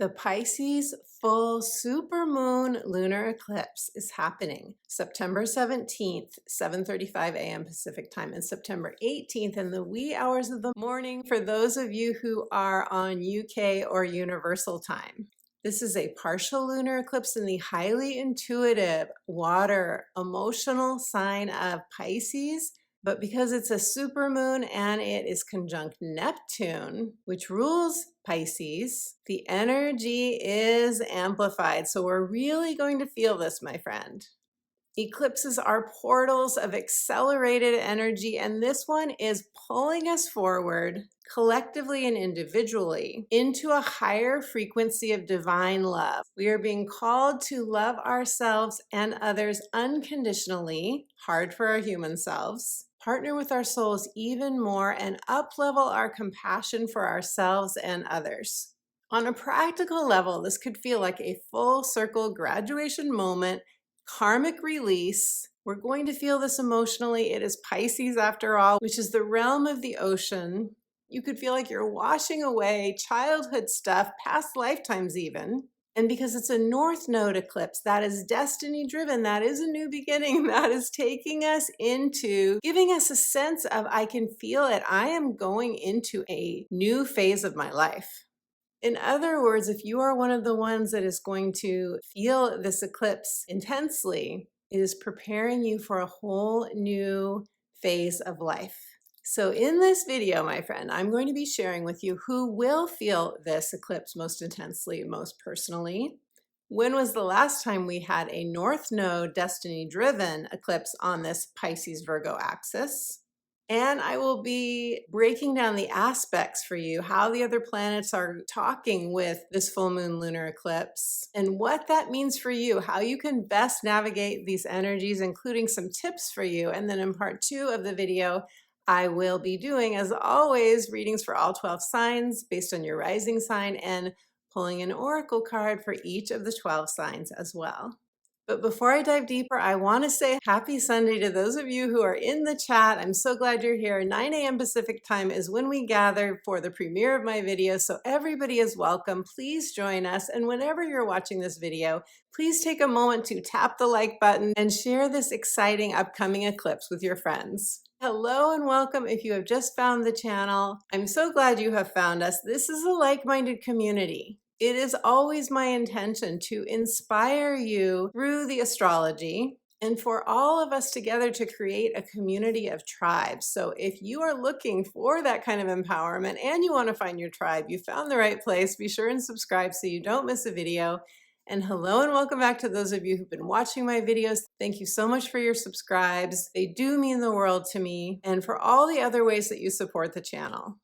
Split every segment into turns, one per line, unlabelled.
The Pisces full supermoon lunar eclipse is happening September 17th, 7:35 a.m. Pacific time, and September 18th in the wee hours of the morning for those of you who are on UK or Universal Time. This is a partial lunar eclipse in the highly intuitive, water, emotional sign of Pisces. But because it's a supermoon and it is conjunct Neptune, which rules Pisces, the energy is amplified. So we're really going to feel this, my friend. Eclipses are portals of accelerated energy, and this one is pulling us forward collectively and individually into a higher frequency of divine love. We are being called to love ourselves and others unconditionally, hard for our human selves, partner with our souls even more, and up-level our compassion for ourselves and others. On a practical level, this could feel like a full circle graduation moment, karmic release. We're going to feel this emotionally. It is Pisces after all, which is the realm of the ocean. You could feel like you're washing away childhood stuff, past lifetimes even. And because it's a North Node eclipse, that is destiny driven, that is a new beginning, that is taking us into, giving us a sense of, I can feel it, I am going into a new phase of my life. In other words, if you are one of the ones that is going to feel this eclipse intensely, it is preparing you for a whole new phase of life. So in this video, my friend, I'm going to be sharing with you who will feel this eclipse most intensely, most personally. When was the last time we had a North Node destiny-driven eclipse on this Pisces-Virgo axis? And I will be breaking down the aspects for you, how the other planets are talking with this full moon lunar eclipse, and what that means for you, how you can best navigate these energies, including some tips for you. And then in part 2 of the video, I will be doing, as always, readings for all 12 signs based on your rising sign and pulling an oracle card for each of the 12 signs as well. But before I dive deeper, I want to say happy Sunday to those of you who are in the chat. I'm so glad you're here. 9 a.m. Pacific time is when we gather for the premiere of my video, so everybody is welcome. Please join us. And whenever you're watching this video, please take a moment to tap the like button and share this exciting upcoming eclipse with your friends. Hello and welcome if you have just found the channel. I'm so glad you have found us. This is a like-minded community. It is always my intention to inspire you through the astrology and for all of us together to create a community of tribes. So if you are looking for that kind of empowerment and you want to find your tribe, you found the right place. Be sure and subscribe so you don't miss a video. And hello and welcome back to those of you who've been watching my videos. Thank you so much for your subscribes. They do mean the world to me, and for all the other ways that you support the channel.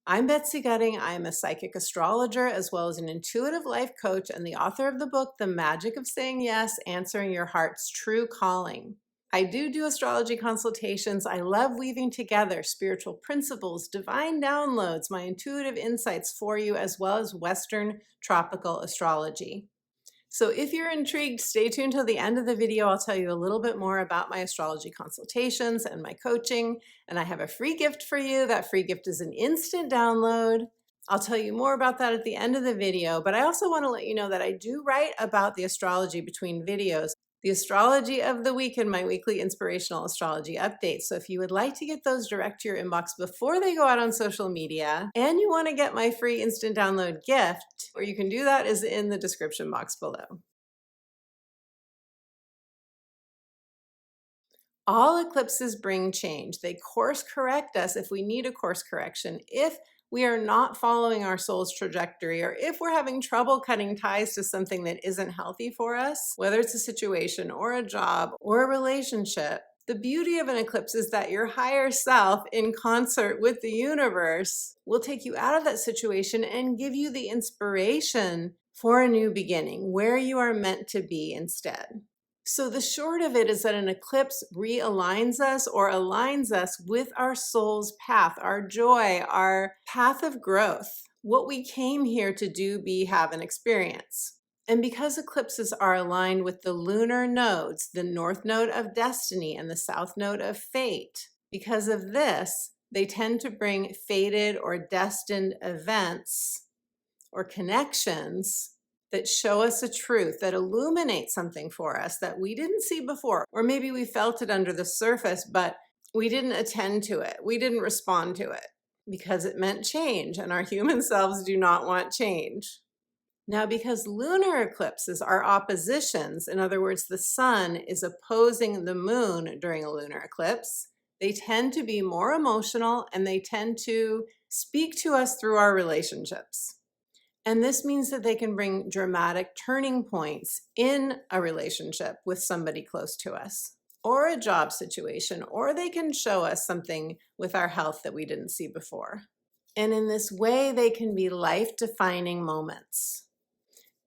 I'm Betsy Gutting. I am a psychic astrologer as well as an intuitive life coach and the author of the book, The Magic of Saying Yes, Answering Your Heart's True Calling. I do astrology consultations. I love weaving together spiritual principles, divine downloads, my intuitive insights for you, as well as Western tropical astrology. So if you're intrigued, stay tuned till the end of the video. I'll tell you a little bit more about my astrology consultations and my coaching. And I have a free gift for you. That free gift is an instant download. I'll tell you more about that at the end of the video. But I also want to let you know that I do write about the astrology between videos, the astrology of the week, and my weekly inspirational astrology updates. So if you would like to get those direct to your inbox before they go out on social media, and you want to get my free instant download gift, where you can do that is in the description box below. All eclipses bring change. They course correct us if we need a course correction. If we are not following our soul's trajectory, or if we're having trouble cutting ties to something that isn't healthy for us, whether it's a situation or a job or a relationship, the beauty of an eclipse is that your higher self, in concert with the universe, will take you out of that situation and give you the inspiration for a new beginning, where you are meant to be instead. So the short of it is that an eclipse realigns us or aligns us with our soul's path, our joy, our path of growth, what we came here to do, be, have, and experience. And because eclipses are aligned with the lunar nodes, the North Node of Destiny and the South Node of Fate, because of this, they tend to bring fated or destined events or connections that show us a truth, that illuminate something for us that we didn't see before. Or maybe we felt it under the surface, but we didn't attend to it. We didn't respond to it because it meant change, and our human selves do not want change. Now, because lunar eclipses are oppositions, in other words, the sun is opposing the moon during a lunar eclipse, they tend to be more emotional and they tend to speak to us through our relationships. And this means that they can bring dramatic turning points in a relationship with somebody close to us, or a job situation, or they can show us something with our health that we didn't see before. And in this way, they can be life-defining moments.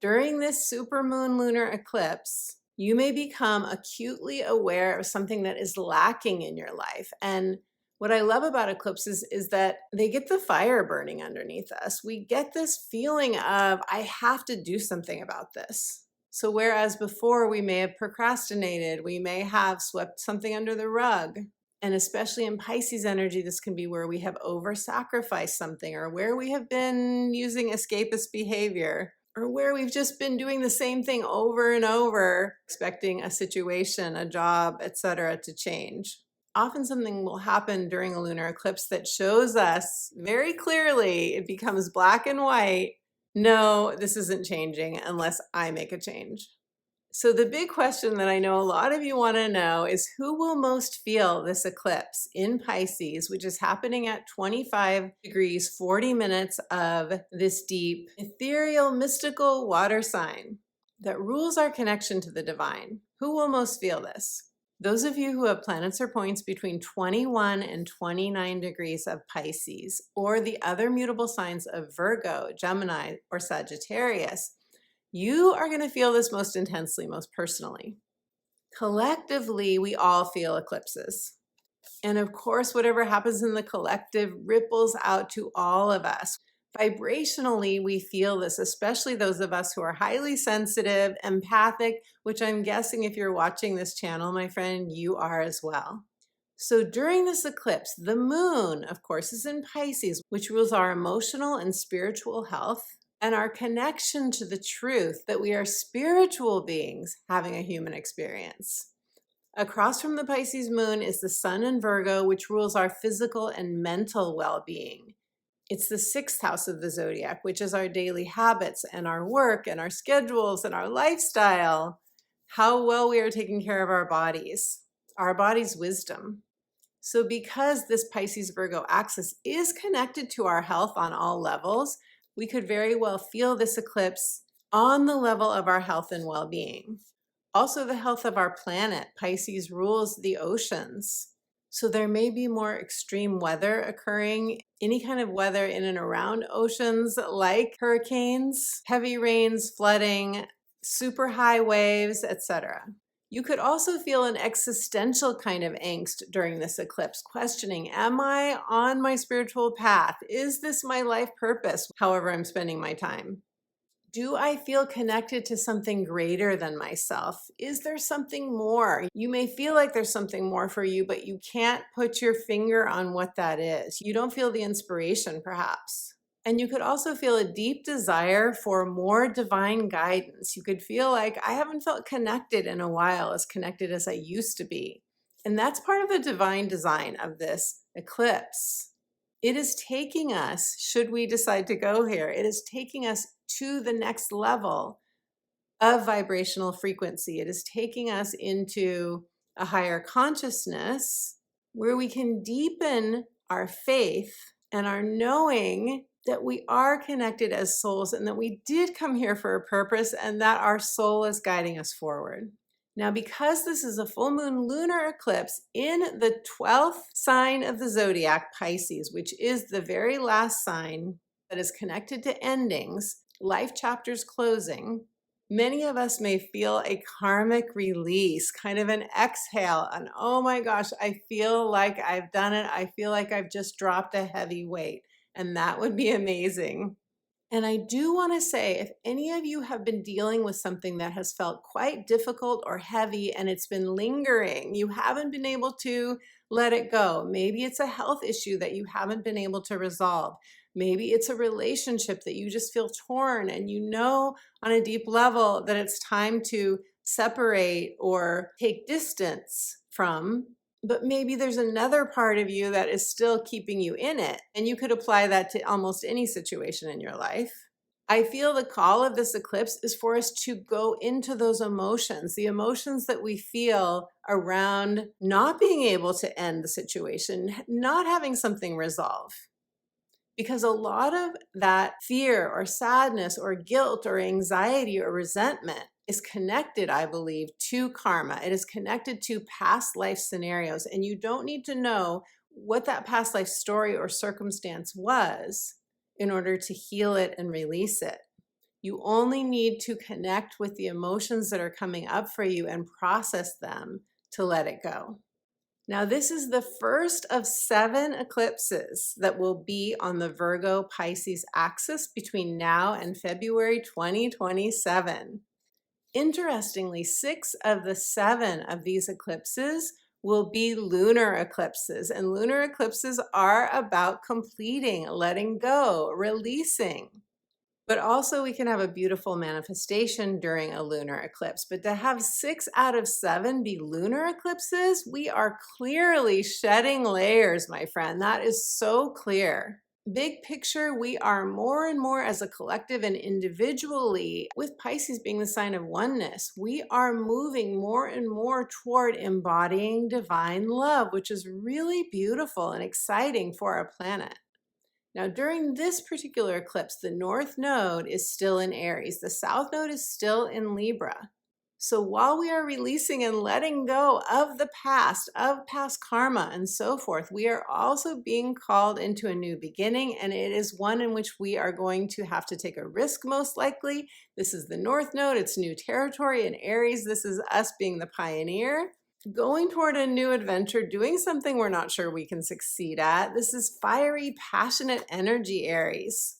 During this supermoon lunar eclipse, you may become acutely aware of something that is lacking in your life. And what I love about eclipses is that they get the fire burning underneath us. We get this feeling of, I have to do something about this. So whereas before we may have procrastinated, we may have swept something under the rug, and especially in Pisces energy, this can be where we have over-sacrificed something, or where we have been using escapist behavior, or where we've just been doing the same thing over and over, expecting a situation, a job, etc. to change. Often something will happen during a lunar eclipse that shows us very clearly, it becomes black and white, no, this isn't changing unless I make a change. So the big question that I know a lot of you want to know is, who will most feel this eclipse in Pisces, which is happening at 25 degrees, 40 minutes of this deep, ethereal, mystical water sign that rules our connection to the divine? Who will most feel this? Those of you who have planets or points between 21 and 29 degrees of Pisces, or the other mutable signs of Virgo, Gemini, or Sagittarius, you are going to feel this most intensely, most personally. Collectively, we all feel eclipses. And of course, whatever happens in the collective ripples out to all of us. Vibrationally, we feel this, especially those of us who are highly sensitive, empathic, which I'm guessing if you're watching this channel, my friend, you are as well. So during this eclipse, the moon, of course, is in Pisces, which rules our emotional and spiritual health, and our connection to the truth that we are spiritual beings having a human experience. Across from the Pisces moon is the sun in Virgo, which rules our physical and mental well-being. It's the 6th house of the zodiac, which is our daily habits and our work and our schedules and our lifestyle, how well we are taking care of our body's wisdom. So because this Pisces Virgo axis is connected to our health on all levels, we could very well feel this eclipse on the level of our health and well-being. Also, the health of our planet. Pisces rules the oceans. So there may be more extreme weather occurring, any kind of weather in and around oceans, like hurricanes, heavy rains, flooding, super high waves, etc. You could also feel an existential kind of angst during this eclipse, questioning, am I on my spiritual path? Is this my life purpose, however I'm spending my time? Do I feel connected to something greater than myself? Is there something more? You may feel like there's something more for you, but you can't put your finger on what that is. You don't feel the inspiration, perhaps. And you could also feel a deep desire for more divine guidance. You could feel like, I haven't felt connected in a while, as connected as I used to be. And that's part of the divine design of this eclipse. It is taking us, should we decide to go here, it is taking us to the next level of vibrational frequency. It is taking us into a higher consciousness where we can deepen our faith and our knowing that we are connected as souls and that we did come here for a purpose and that our soul is guiding us forward. Now, because this is a full moon lunar eclipse in the 12th sign of the zodiac, Pisces, which is the very last sign that is connected to endings, life chapters closing, many of us may feel a karmic release, kind of an exhale, and oh my gosh, I feel like I've done it. I feel like I've just dropped a heavy weight, and that would be amazing. And I do want to say, if any of you have been dealing with something that has felt quite difficult or heavy and it's been lingering, you haven't been able to let it go. Maybe it's a health issue that you haven't been able to resolve. Maybe it's a relationship that you just feel torn and you know on a deep level that it's time to separate or take distance from. But maybe there's another part of you that is still keeping you in it. And you could apply that to almost any situation in your life. I feel the call of this eclipse is for us to go into those emotions, the emotions that we feel around not being able to end the situation, not having something resolve. Because a lot of that fear or sadness or guilt or anxiety or resentment is connected, I believe, to karma. It is connected to past life scenarios. And you don't need to know what that past life story or circumstance was in order to heal it and release it. You only need to connect with the emotions that are coming up for you and process them to let it go. Now, this is the first of 7 eclipses that will be on the Virgo Pisces axis between now and February 2027. Interestingly, 6 of the 7 of these eclipses will be lunar eclipses, and lunar eclipses are about completing, letting go, releasing. But also we can have a beautiful manifestation during a lunar eclipse. But to have 6 out of 7 be lunar eclipses, we are clearly shedding layers, my friend. That is so clear. Big picture, we are more and more as a collective and individually, with Pisces being the sign of oneness, we are moving more and more toward embodying divine love, which is really beautiful and exciting for our planet. Now, during this particular eclipse, the North Node is still in Aries. The South Node is still in Libra. So while we are releasing and letting go of the past, of past karma and so forth, we are also being called into a new beginning, and it is one in which we are going to have to take a risk most likely. This is the North Node, it's new territory. In Aries, this is us being the pioneer, going toward a new adventure, doing something we're not sure we can succeed at. This is fiery, passionate energy, Aries.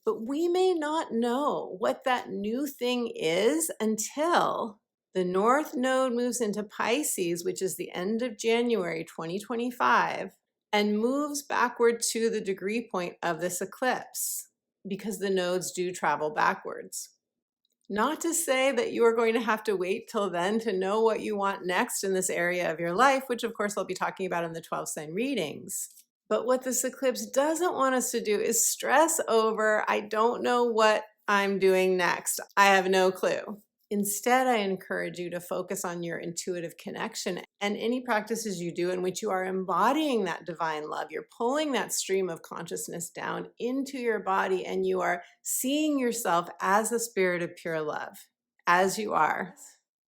But we may not know what that new thing is until the North Node moves into Pisces, which is the end of January 2025, and moves backward to the degree point of this eclipse, because the nodes do travel backwards. Not to say that you are going to have to wait till then to know what you want next in this area of your life, which of course I'll be talking about in the 12 sign readings. But what this eclipse doesn't want us to do is stress over, I don't know what I'm doing next. I have no clue. Instead, I encourage you to focus on your intuitive connection and any practices you do in which you are embodying that divine love. You're pulling that stream of consciousness down into your body, and you are seeing yourself as a spirit of pure love, as you are.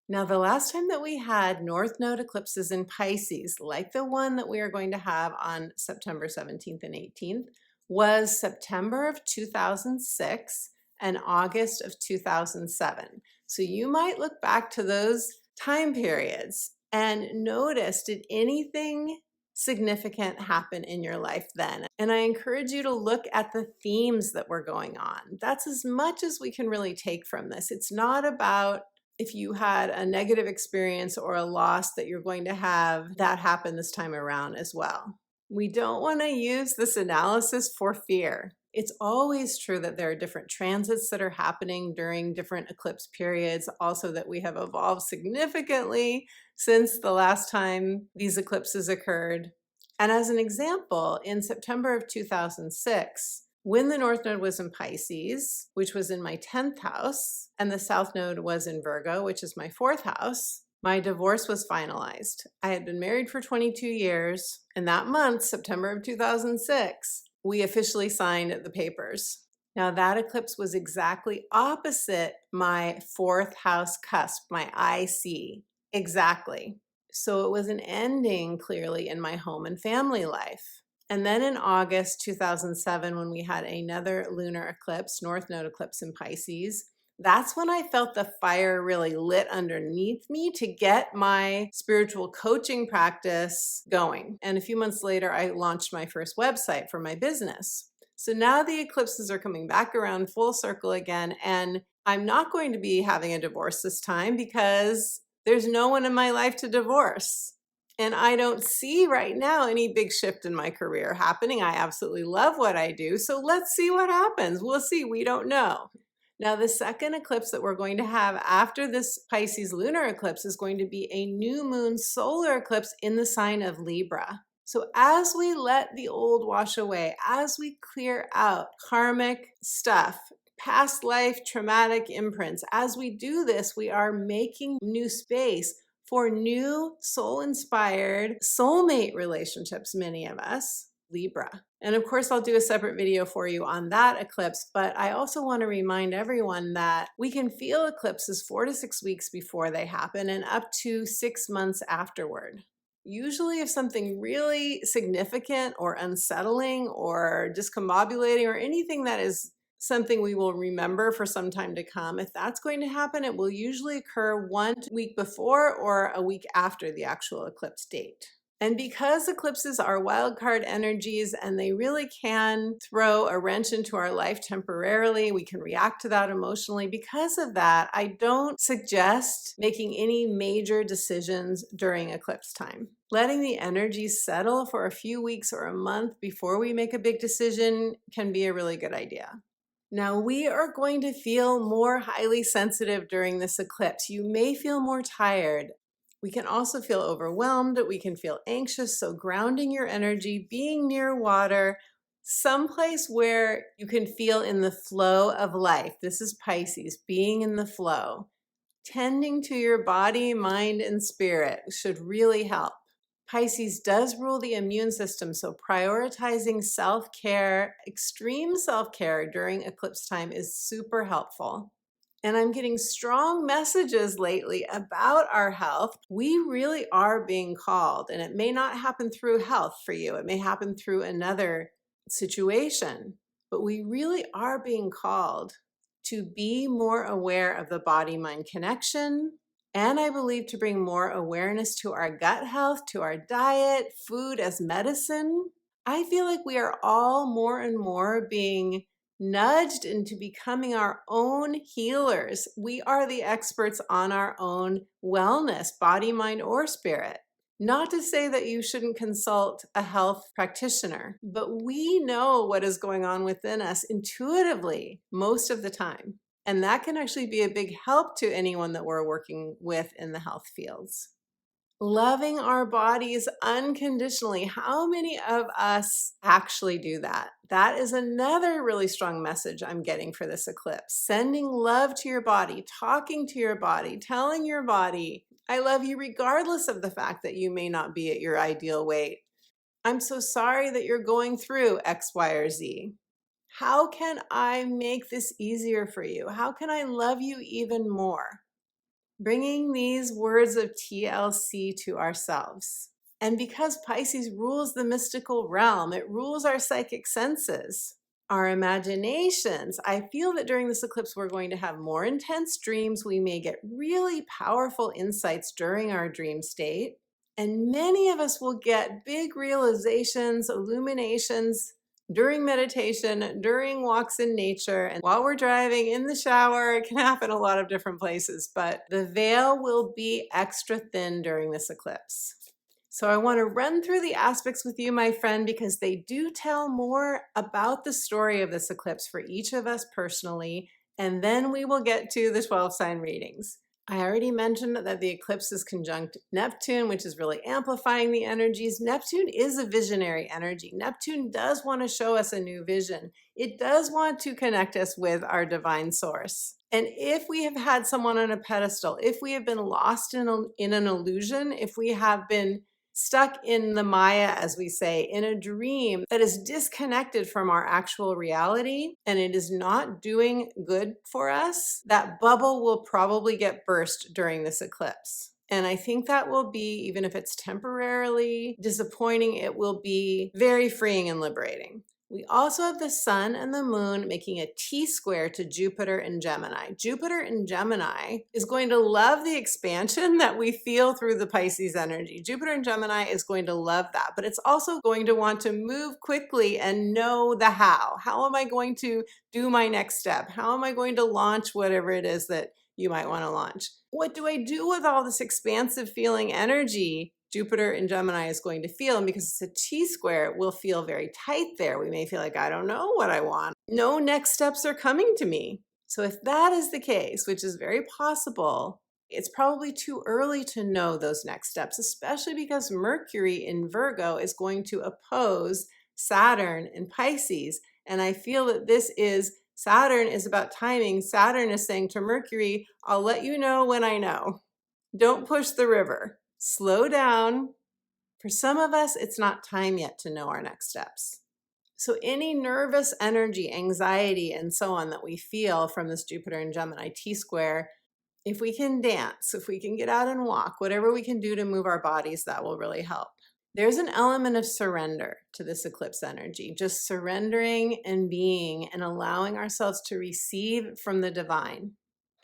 Now, the last time that we had North Node eclipses in Pisces, like the one that we are going to have on September 17th and 18th, was September of 2006 and August of 2007. So you might look back to those time periods and notice, did anything significant happen in your life then? And I encourage you to look at the themes that were going on. That's as much as we can really take from this. It's not about if you had a negative experience or a loss that you're going to have that happen this time around as well. We don't want to use this analysis for fear. It's always true that there are different transits that are happening during different eclipse periods, also that we have evolved significantly since the last time these eclipses occurred. And as an example, in September of 2006, when the North Node was in Pisces, which was in my 10th house, and the South Node was in Virgo, which is my 4th house, my divorce was finalized. I had been married for 22 years, and that month, September of 2006, we officially signed the papers. Now, that eclipse was exactly opposite my 4th house cusp, my IC. Exactly. So it was an ending, clearly, in my home and family life. And then in August 2007, when we had another lunar eclipse, North Node eclipse in Pisces, that's when I felt the fire really lit underneath me to get my spiritual coaching practice going. And a few months later, I launched my first website for my business. So now the eclipses are coming back around full circle again, and I'm not going to be having a divorce this time because there's no one in my life to divorce. And I don't see right now any big shift in my career happening. I absolutely love what I do. So let's see what happens. We'll see. We don't know. Now, the second eclipse that we're going to have after this Pisces lunar eclipse is going to be a new moon solar eclipse in the sign of Libra. So as we let the old wash away, as we clear out karmic stuff, past life traumatic imprints, as we do this, we are making new space for new soul-inspired soulmate relationships, many of us, Libra. And of course, I'll do a separate video for you on that eclipse, but I also want to remind everyone that we can feel eclipses 4 to 6 weeks before they happen and up to 6 months afterward. Usually if something really significant or unsettling or discombobulating or anything that is something we will remember for some time to come, if that's going to happen, it will usually occur 1 week before or a week after the actual eclipse date. And because eclipses are wild card energies and they really can throw a wrench into our life temporarily, we can react to that emotionally. Because of that, I don't suggest making any major decisions during eclipse time. Letting the energies settle for a few weeks or a month before we make a big decision can be a really good idea. Now, we are going to feel more highly sensitive during this eclipse. You may feel more tired. We can also feel overwhelmed. We can feel anxious. So grounding your energy, being near water, someplace where you can feel in the flow of life. This is Pisces, being in the flow. Tending to your body, mind, and spirit should really help. Pisces does rule the immune system, so prioritizing self-care, extreme self-care during eclipse time is super helpful. And I'm getting strong messages lately about our health. We really are being called, and it may not happen through health for you. It may happen through another situation, but we really are being called to be more aware of the body-mind connection, and I believe to bring more awareness to our gut health, to our diet, food as medicine. I feel like we are all more and more being nudged into becoming our own healers. We are the experts on our own wellness, body, mind, or spirit. Not to say that you shouldn't consult a health practitioner, but we know what is going on within us intuitively most of the time. And that can actually be a big help to anyone that we're working with in the health fields. Loving our bodies unconditionally. How many of us actually do that? That is another really strong message I'm getting for this eclipse. Sending love to your body, talking to your body, telling your body, I love you regardless of the fact that you may not be at your ideal weight. I'm so sorry that you're going through X, Y, or Z. How can I make this easier for you? How can I love you even more? Bringing these words of TLC to ourselves. And because Pisces rules the mystical realm, it rules our psychic senses, our imaginations. I feel that during this eclipse, we're going to have more intense dreams. We may get really powerful insights during our dream state. And many of us will get big realizations, illuminations, during meditation, during walks in nature, and while we're driving, in the shower. It can happen a lot of different places, but the veil will be extra thin during this eclipse. So I want to run through the aspects with you, my friend, because they do tell more about the story of this eclipse for each of us personally, and then we will get to the 12-sign readings. I already mentioned that the eclipse is conjunct Neptune, which is really amplifying the energies. Neptune is a visionary energy. Neptune does want to show us a new vision. It does want to connect us with our divine source. And if we have had someone on a pedestal, if we have been lost in an illusion, if we have been stuck in the Maya, as we say, in a dream that is disconnected from our actual reality, and it is not doing good for us, that bubble will probably get burst during this eclipse. And I think that will be, even if it's temporarily disappointing, it will be very freeing and liberating. We also have the sun and the moon making a T-square to Jupiter and Gemini. Jupiter in Gemini is going to love the expansion that we feel through the Pisces energy. Jupiter in Gemini is going to love that, but it's also going to want to move quickly and know the how. How am I going to do my next step? How am I going to launch whatever it is that you might want to launch? What do I do with all this expansive feeling energy? Jupiter in Gemini is going to feel. And because it's a T-square, it will feel very tight there. We may feel like, I don't know what I want. No next steps are coming to me. So if that is the case, which is very possible, it's probably too early to know those next steps, especially because Mercury in Virgo is going to oppose Saturn in Pisces. And I feel that Saturn is about timing. Saturn is saying to Mercury, I'll let you know when I know. Don't push the river. Slow down. For some of us, it's not time yet to know our next steps. So any nervous energy, anxiety, and so on that we feel from this Jupiter and Gemini T-square, if we can dance, if we can get out and walk, whatever we can do to move our bodies, that will really help. There's an element of surrender to this eclipse energy, just surrendering and being and allowing ourselves to receive from the divine.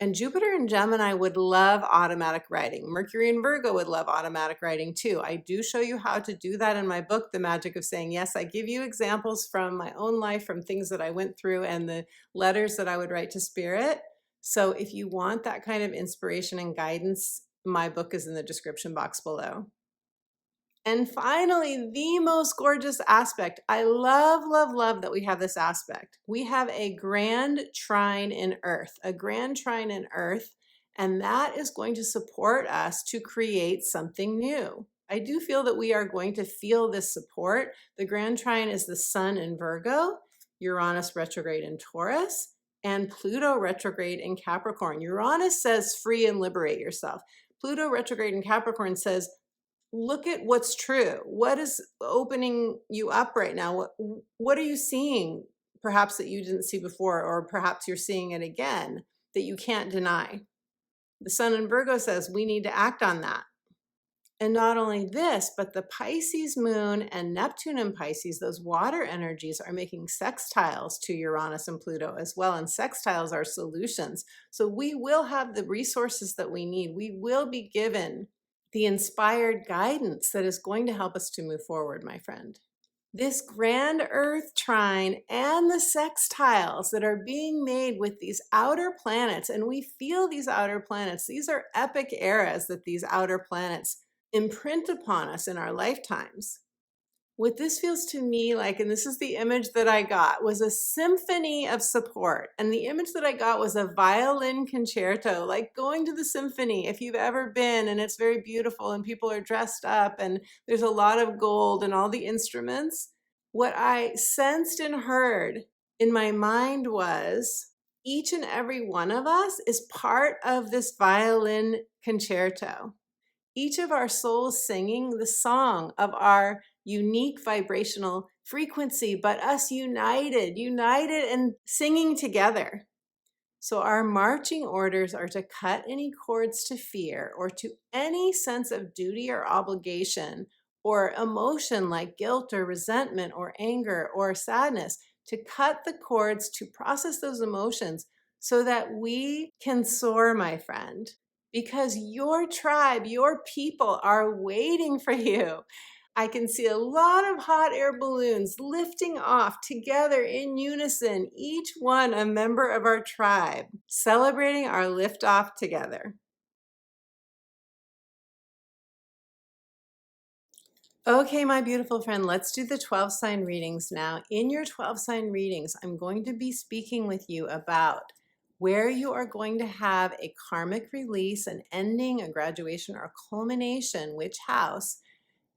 And Jupiter and Gemini would love automatic writing. Mercury and Virgo would love automatic writing too. I do show you how to do that in my book, The Magic of Saying Yes. I give you examples from my own life, from things that I went through and the letters that I would write to Spirit. So if you want that kind of inspiration and guidance, my book is in the description box below. And finally, the most gorgeous aspect. I love, love, love that we have this aspect. We have a grand trine in Earth, and that is going to support us to create something new. I do feel that we are going to feel this support. The grand trine is the Sun in Virgo, Uranus retrograde in Taurus, and Pluto retrograde in Capricorn. Uranus says free and liberate yourself. Pluto retrograde in Capricorn says look at what's true. What is opening you up right now? What are you seeing perhaps that you didn't see before, or perhaps you're seeing it again that you can't deny? The Sun in Virgo says we need to act on that. And not only this, but the Pisces moon and Neptune in Pisces, those water energies are making sextiles to Uranus and Pluto as well. And sextiles are solutions. So we will have the resources that we need. We will be given the inspired guidance that is going to help us to move forward, my friend. This grand Earth trine and the sextiles that are being made with these outer planets, and we feel these outer planets, these are epic eras that these outer planets imprint upon us in our lifetimes. What this feels to me like, and this is the image that I got, was a symphony of support. And the image that I got was a violin concerto, like going to the symphony if you've ever been, and it's very beautiful and people are dressed up and there's a lot of gold and all the instruments. What I sensed and heard in my mind was each and every one of us is part of this violin concerto. Each of our souls singing the song of our unique vibrational frequency, but us united and singing together. So our marching orders are to cut any cords to fear or to any sense of duty or obligation or emotion like guilt or resentment or anger or sadness, to cut the cords, to process those emotions so that we can soar, my friend. Because your tribe, your people are waiting for you. I can see a lot of hot air balloons lifting off together in unison, each one a member of our tribe, celebrating our liftoff together. Okay, my beautiful friend, let's do the 12 sign readings now. In your 12 sign readings, I'm going to be speaking with you about where you are going to have a karmic release, an ending, a graduation, or a culmination, which house,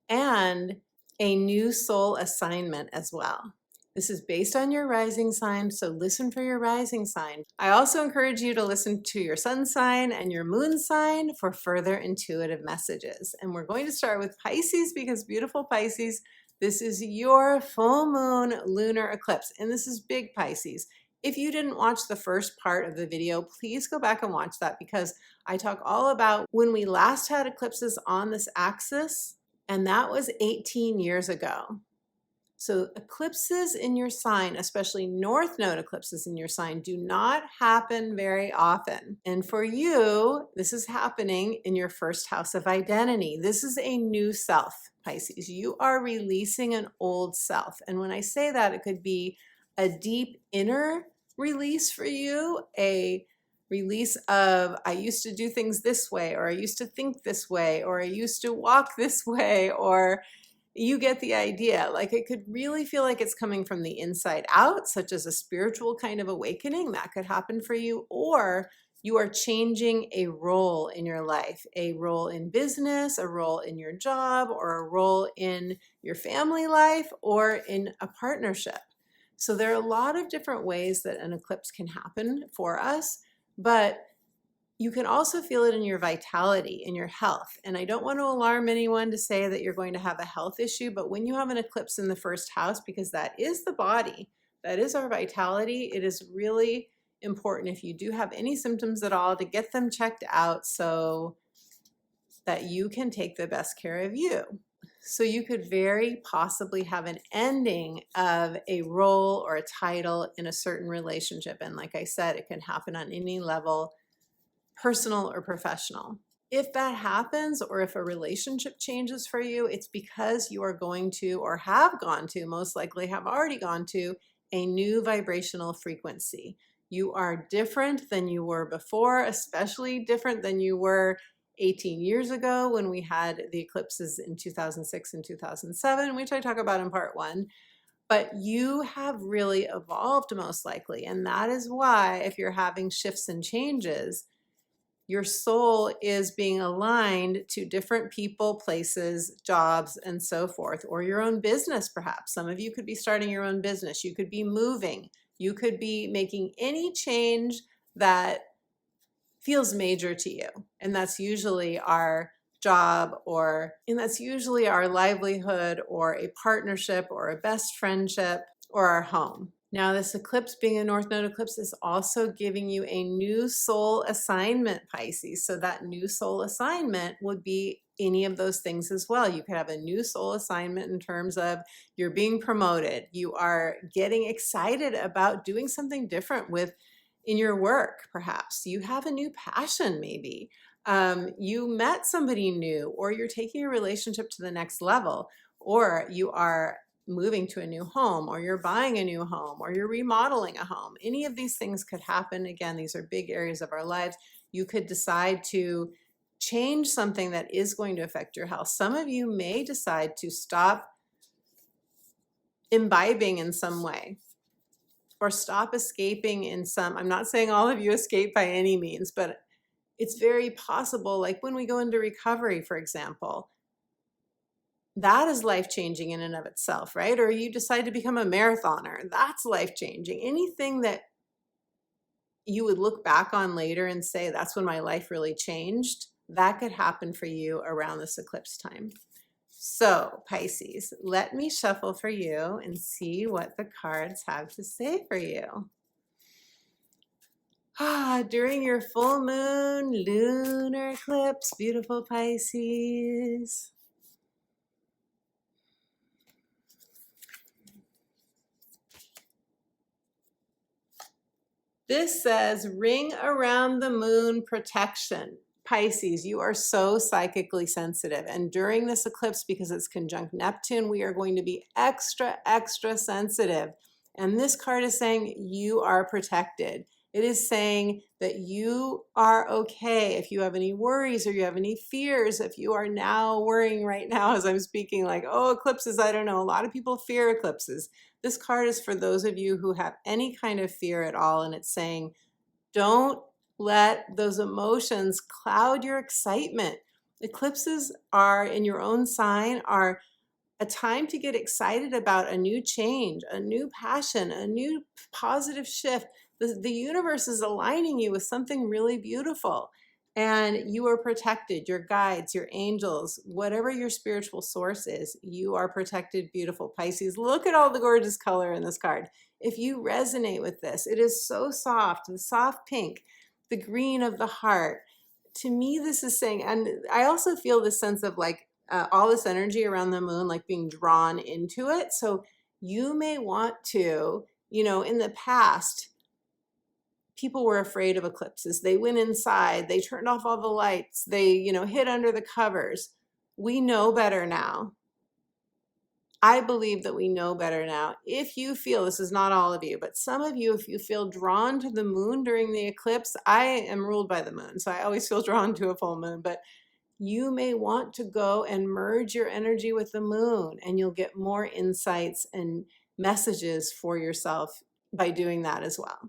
and a new soul assignment as well. This is based on your rising sign, so listen for your rising sign. I also encourage you to listen to your sun sign and your moon sign for further intuitive messages. And we're going to start with Pisces because beautiful Pisces, this is your full moon lunar eclipse, and this is big Pisces. If you didn't watch the first part of the video, please go back and watch that because I talk all about when we last had eclipses on this axis, and that was 18 years ago. So eclipses in your sign, especially North Node eclipses in your sign, do not happen very often. And for you, this is happening in your first house of identity. This is a new self, Pisces. You are releasing an old self. And when I say that, it could be a deep inner release for you, a release of, I used to do things this way, or I used to think this way, or I used to walk this way, or you get the idea. Like, it could really feel like it's coming from the inside out, such as a spiritual kind of awakening that could happen for you, or you are changing a role in your life, a role in business, a role in your job, or a role in your family life, or in a partnership. So there are a lot of different ways that an eclipse can happen for us, but you can also feel it in your vitality, in your health. And I don't want to alarm anyone to say that you're going to have a health issue, but when you have an eclipse in the first house, because that is the body, that is our vitality, it is really important, if you do have any symptoms at all, to get them checked out so that you can take the best care of you. So you could very possibly have an ending of a role or a title in a certain relationship. And like I said, it can happen on any level, personal or professional. If that happens, or if a relationship changes for you, it's because you are going to, or have gone to, most likely have already gone to, a new vibrational frequency. You are different than you were before, especially different than you were 18 years ago when we had the eclipses in 2006 and 2007, which I talk about in part 1. But you have really evolved most likely. And that is why, if you're having shifts and changes, your soul is being aligned to different people, places, jobs, and so forth, or your own business perhaps. Some of you could be starting your own business. You could be moving. You could be making any change that feels major to you. And that's usually our job, and that's usually our livelihood, or a partnership, or a best friendship, or our home. Now, this eclipse, being a North Node eclipse, is also giving you a new soul assignment, Pisces. So that new soul assignment would be any of those things as well. You could have a new soul assignment in terms of you're being promoted. You are getting excited about doing something different in your work, perhaps. You have a new passion, maybe. You met somebody new, or you're taking a relationship to the next level, or you are moving to a new home, or you're buying a new home, or you're remodeling a home. Any of these things could happen. Again, these are big areas of our lives. You could decide to change something that is going to affect your health. Some of you may decide to stop imbibing in some way, or stop escaping in some, I'm not saying all of you escape by any means, but it's very possible, like when we go into recovery, for example, that is life-changing in and of itself, right? Or you decide to become a marathoner, that's life-changing. Anything that you would look back on later and say, that's when my life really changed, that could happen for you around this eclipse time. So, Pisces, let me shuffle for you and see what the cards have to say for you. During your full moon, lunar eclipse, beautiful Pisces. This says, ring around the moon protection. Pisces, you are so psychically sensitive. And during this eclipse, because it's conjunct Neptune, we are going to be extra, extra sensitive. And this card is saying you are protected. It is saying that you are okay. If you have any worries, or you have any fears, if you are now worrying right now as I'm speaking, like, oh, eclipses, I don't know. A lot of people fear eclipses. This card is for those of you who have any kind of fear at all, and it's saying, don't let those emotions cloud your excitement. Eclipses are, in your own sign, are a time to get excited about a new change, a new passion, a new positive shift. The universe is aligning you with something really beautiful. And you are protected. Your guides, your angels, whatever your spiritual source is, you are protected, beautiful Pisces. Look at all the gorgeous color in this card. If you resonate with this, it is so soft, the soft pink, the green of the heart. To me, this is saying, and I also feel this sense of like all this energy around the moon, like being drawn into it. So you may want to, in the past, people were afraid of eclipses. They went inside, they turned off all the lights, they, hid under the covers. We know better now. I believe that we know better now. If you feel, this is not all of you, but some of you, if you feel drawn to the moon during the eclipse, I am ruled by the moon, so I always feel drawn to a full moon, but you may want to go and merge your energy with the moon, and you'll get more insights and messages for yourself by doing that as well.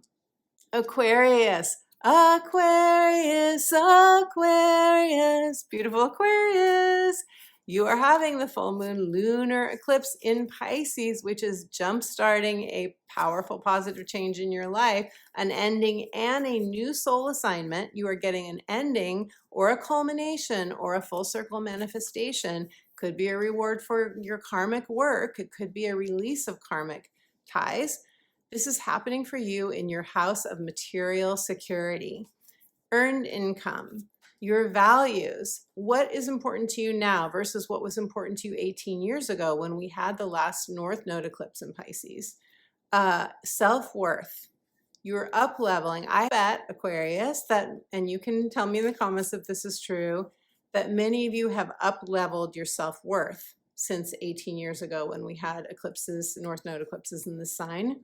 Aquarius, Aquarius, Aquarius, beautiful Aquarius. You are having the full moon lunar eclipse in Pisces, which is jump-starting a powerful positive change in your life, an ending and a new soul assignment. You are getting an ending or a culmination or a full circle manifestation. Could be a reward for your karmic work. It could be a release of karmic ties. This is happening for you in your house of material security, earned income, your values, what is important to you now versus what was important to you 18 years ago when we had the last North Node eclipse in Pisces. Self-worth, you're up leveling. I bet, Aquarius, that, and you can tell me in the comments if this is true, that many of you have up leveled your self-worth since 18 years ago when we had eclipses, North Node eclipses in this sign.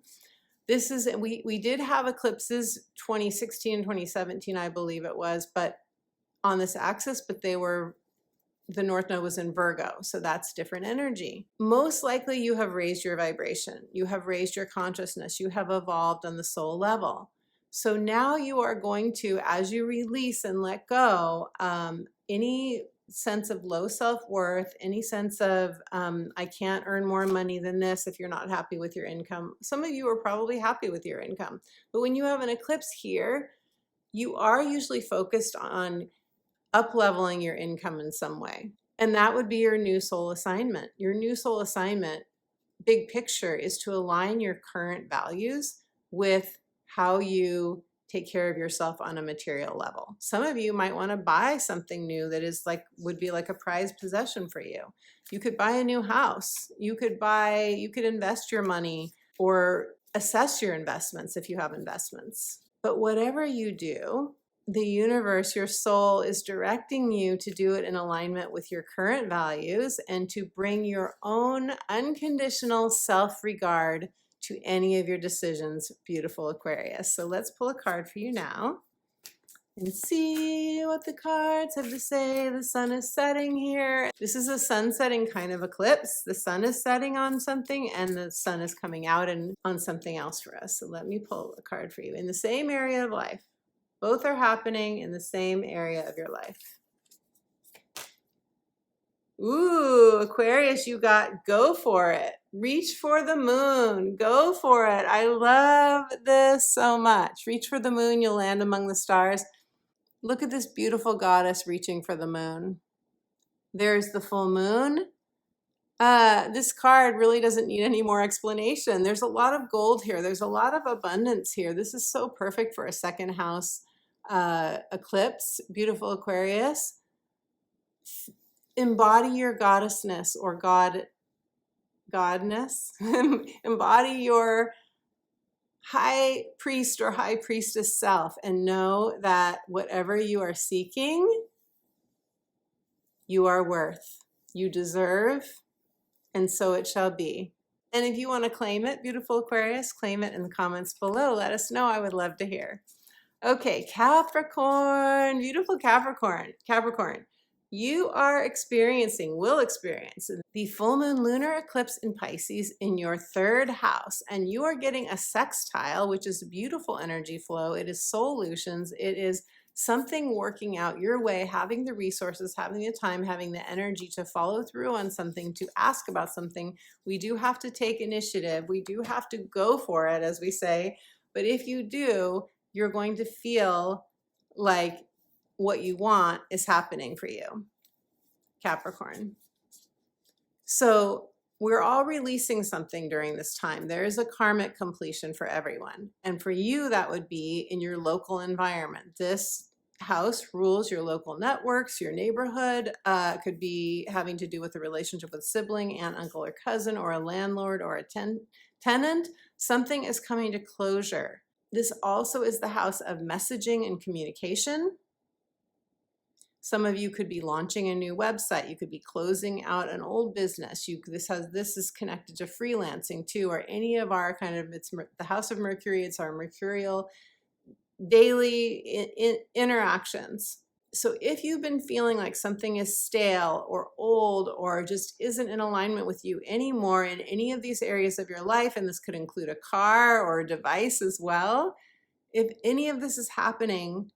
This is, we did have eclipses 2016 and 2017, I believe it was, but on this axis, but they were, the North Node was in Virgo, so that's different energy. Most likely you have raised your vibration, you have raised your consciousness, you have evolved on the soul level. So now you are going to, as you release and let go, any sense of low self-worth, any sense of I can't earn more money than this if you're not happy with your income. Some of you are probably happy with your income, but when you have an eclipse here, you are usually focused on up-leveling your income in some way. And that would be your new soul assignment. Your new soul assignment, big picture, is to align your current values with how you take care of yourself on a material level. Some of you might want to buy something new that is like, would be like a prized possession for you. You could buy a new house. You could invest your money or assess your investments if you have investments. But whatever you do, the universe, your soul is directing you to do it in alignment with your current values and to bring your own unconditional self-regard to any of your decisions, beautiful Aquarius. So let's pull a card for you now and see what the cards have to say. The sun is setting here. This is a sun setting kind of eclipse. The sun is setting on something and the sun is coming out and on something else for us. So let me pull a card for you. In the same area of life. Both are happening in the same area of your life. Ooh, Aquarius, you got go for it. Reach for the moon. Go for it. I love this so much. Reach for the moon. You'll land among the stars. Look at this beautiful goddess reaching for the moon. There's the full moon. This card really doesn't need any more explanation. There's a lot of gold here. There's a lot of abundance here. This is so perfect for a second house eclipse. Beautiful Aquarius. Embody your goddessness or godness. Embody your high priest or high priestess self and know that whatever you are seeking, you are worth, you deserve, and so it shall be. And if you want to claim it, beautiful Aquarius, claim it in the comments below. Let us know. I would love to hear. Okay, Capricorn, beautiful Capricorn. Capricorn, you are will experience the full moon lunar eclipse in Pisces in your third house, and you are getting a sextile, which is beautiful energy flow. It is solutions. It is something working out your way, having the resources, having the time, having the energy to follow through on something, to ask about something. We do have to take initiative. We do have to go for it, as we say. But if you do, you're going to feel like what you want is happening for you, Capricorn. So we're all releasing something during this time. There is a karmic completion for everyone. And for you, that would be in your local environment. This house rules your local networks, your neighborhood. Could be having to do with a relationship with sibling, aunt, uncle, or cousin, or a landlord, or a tenant. Something is coming to closure. This also is the house of messaging and communication. Some of you could be launching a new website. You could be closing out an old business. This is connected to freelancing too, or any of our kind of, it's the house of Mercury. It's our mercurial daily interactions. So if you've been feeling like something is stale or old or just isn't in alignment with you anymore in any of these areas of your life, and this could include a car or a device as well, if any of this is happening,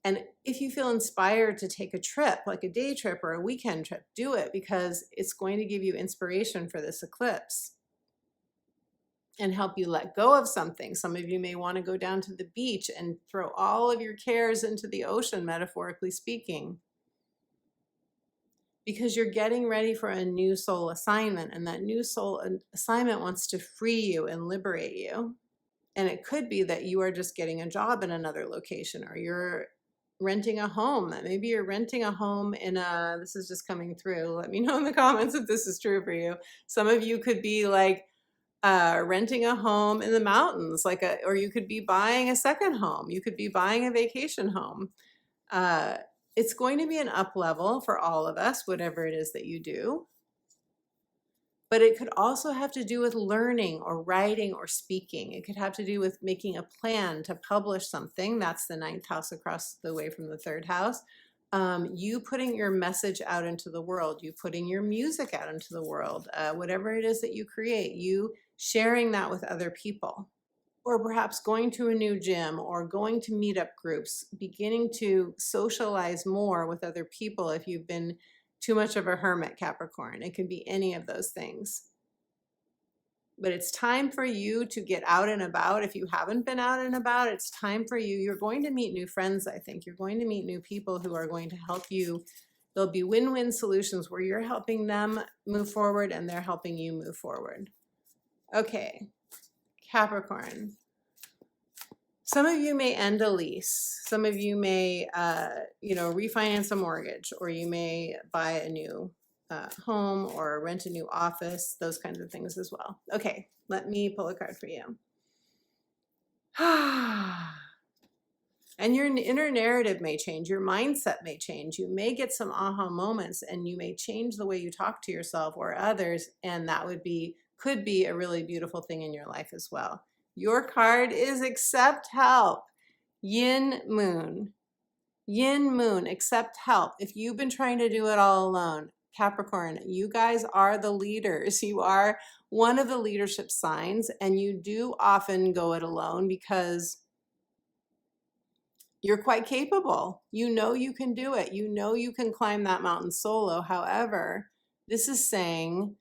and if you feel inspired to take a trip, like a day trip or a weekend trip, do it, because it's going to give you inspiration for this eclipse and help you let go of something. Some of you may want to go down to the beach and throw all of your cares into the ocean, metaphorically speaking, because you're getting ready for a new soul assignment, and that new soul assignment wants to free you and liberate you. And it could be that you are just getting a job in another location, or you're renting a home. Maybe you're renting a home in a, this is just coming through. Let me know in the comments if this is true for you. Some of you could be like renting a home in the mountains, or you could be buying a second home. You could be buying a vacation home. It's going to be an up level for all of us, whatever it is that you do. But it could also have to do with learning or writing or speaking. It could have to do with making a plan to publish something. That's the 9th house across the way from the 3rd house. You putting your message out into the world, you putting your music out into the world, whatever it is that you create, you sharing that with other people. Or perhaps going to a new gym or going to meetup groups, beginning to socialize more with other people if you've been too much of a hermit, Capricorn. It could be any of those things. But it's time for you to get out and about. If you haven't been out and about, it's time for you. You're going to meet new friends, I think. You're going to meet new people who are going to help you. There'll be win-win solutions where you're helping them move forward and they're helping you move forward. Okay, Capricorn. Some of you may end a lease. Some of you may, refinance a mortgage, or you may buy a new home or rent a new office, those kinds of things as well. Okay, let me pull a card for you. And your inner narrative may change. Your mindset may change. You may get some aha moments, and you may change the way you talk to yourself or others, and that could be a really beautiful thing in your life as well. Your card is accept help. Yin Moon. Yin Moon, accept help. If you've been trying to do it all alone, Capricorn, you guys are the leaders. You are one of the leadership signs, and you do often go it alone because you're quite capable. You know you can do it. You know you can climb that mountain solo. However, this is saying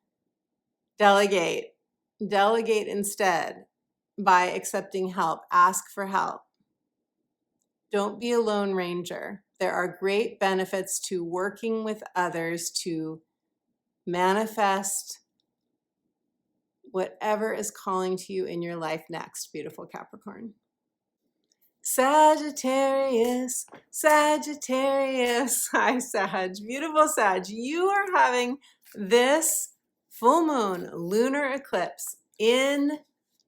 delegate. Delegate instead. By accepting help, ask for help. Don't be a lone ranger. There are great benefits to working with others to manifest whatever is calling to you in your life next, beautiful Capricorn. Sagittarius, Sagittarius. Hi, Sag. Beautiful Sag. You are having this full moon lunar eclipse in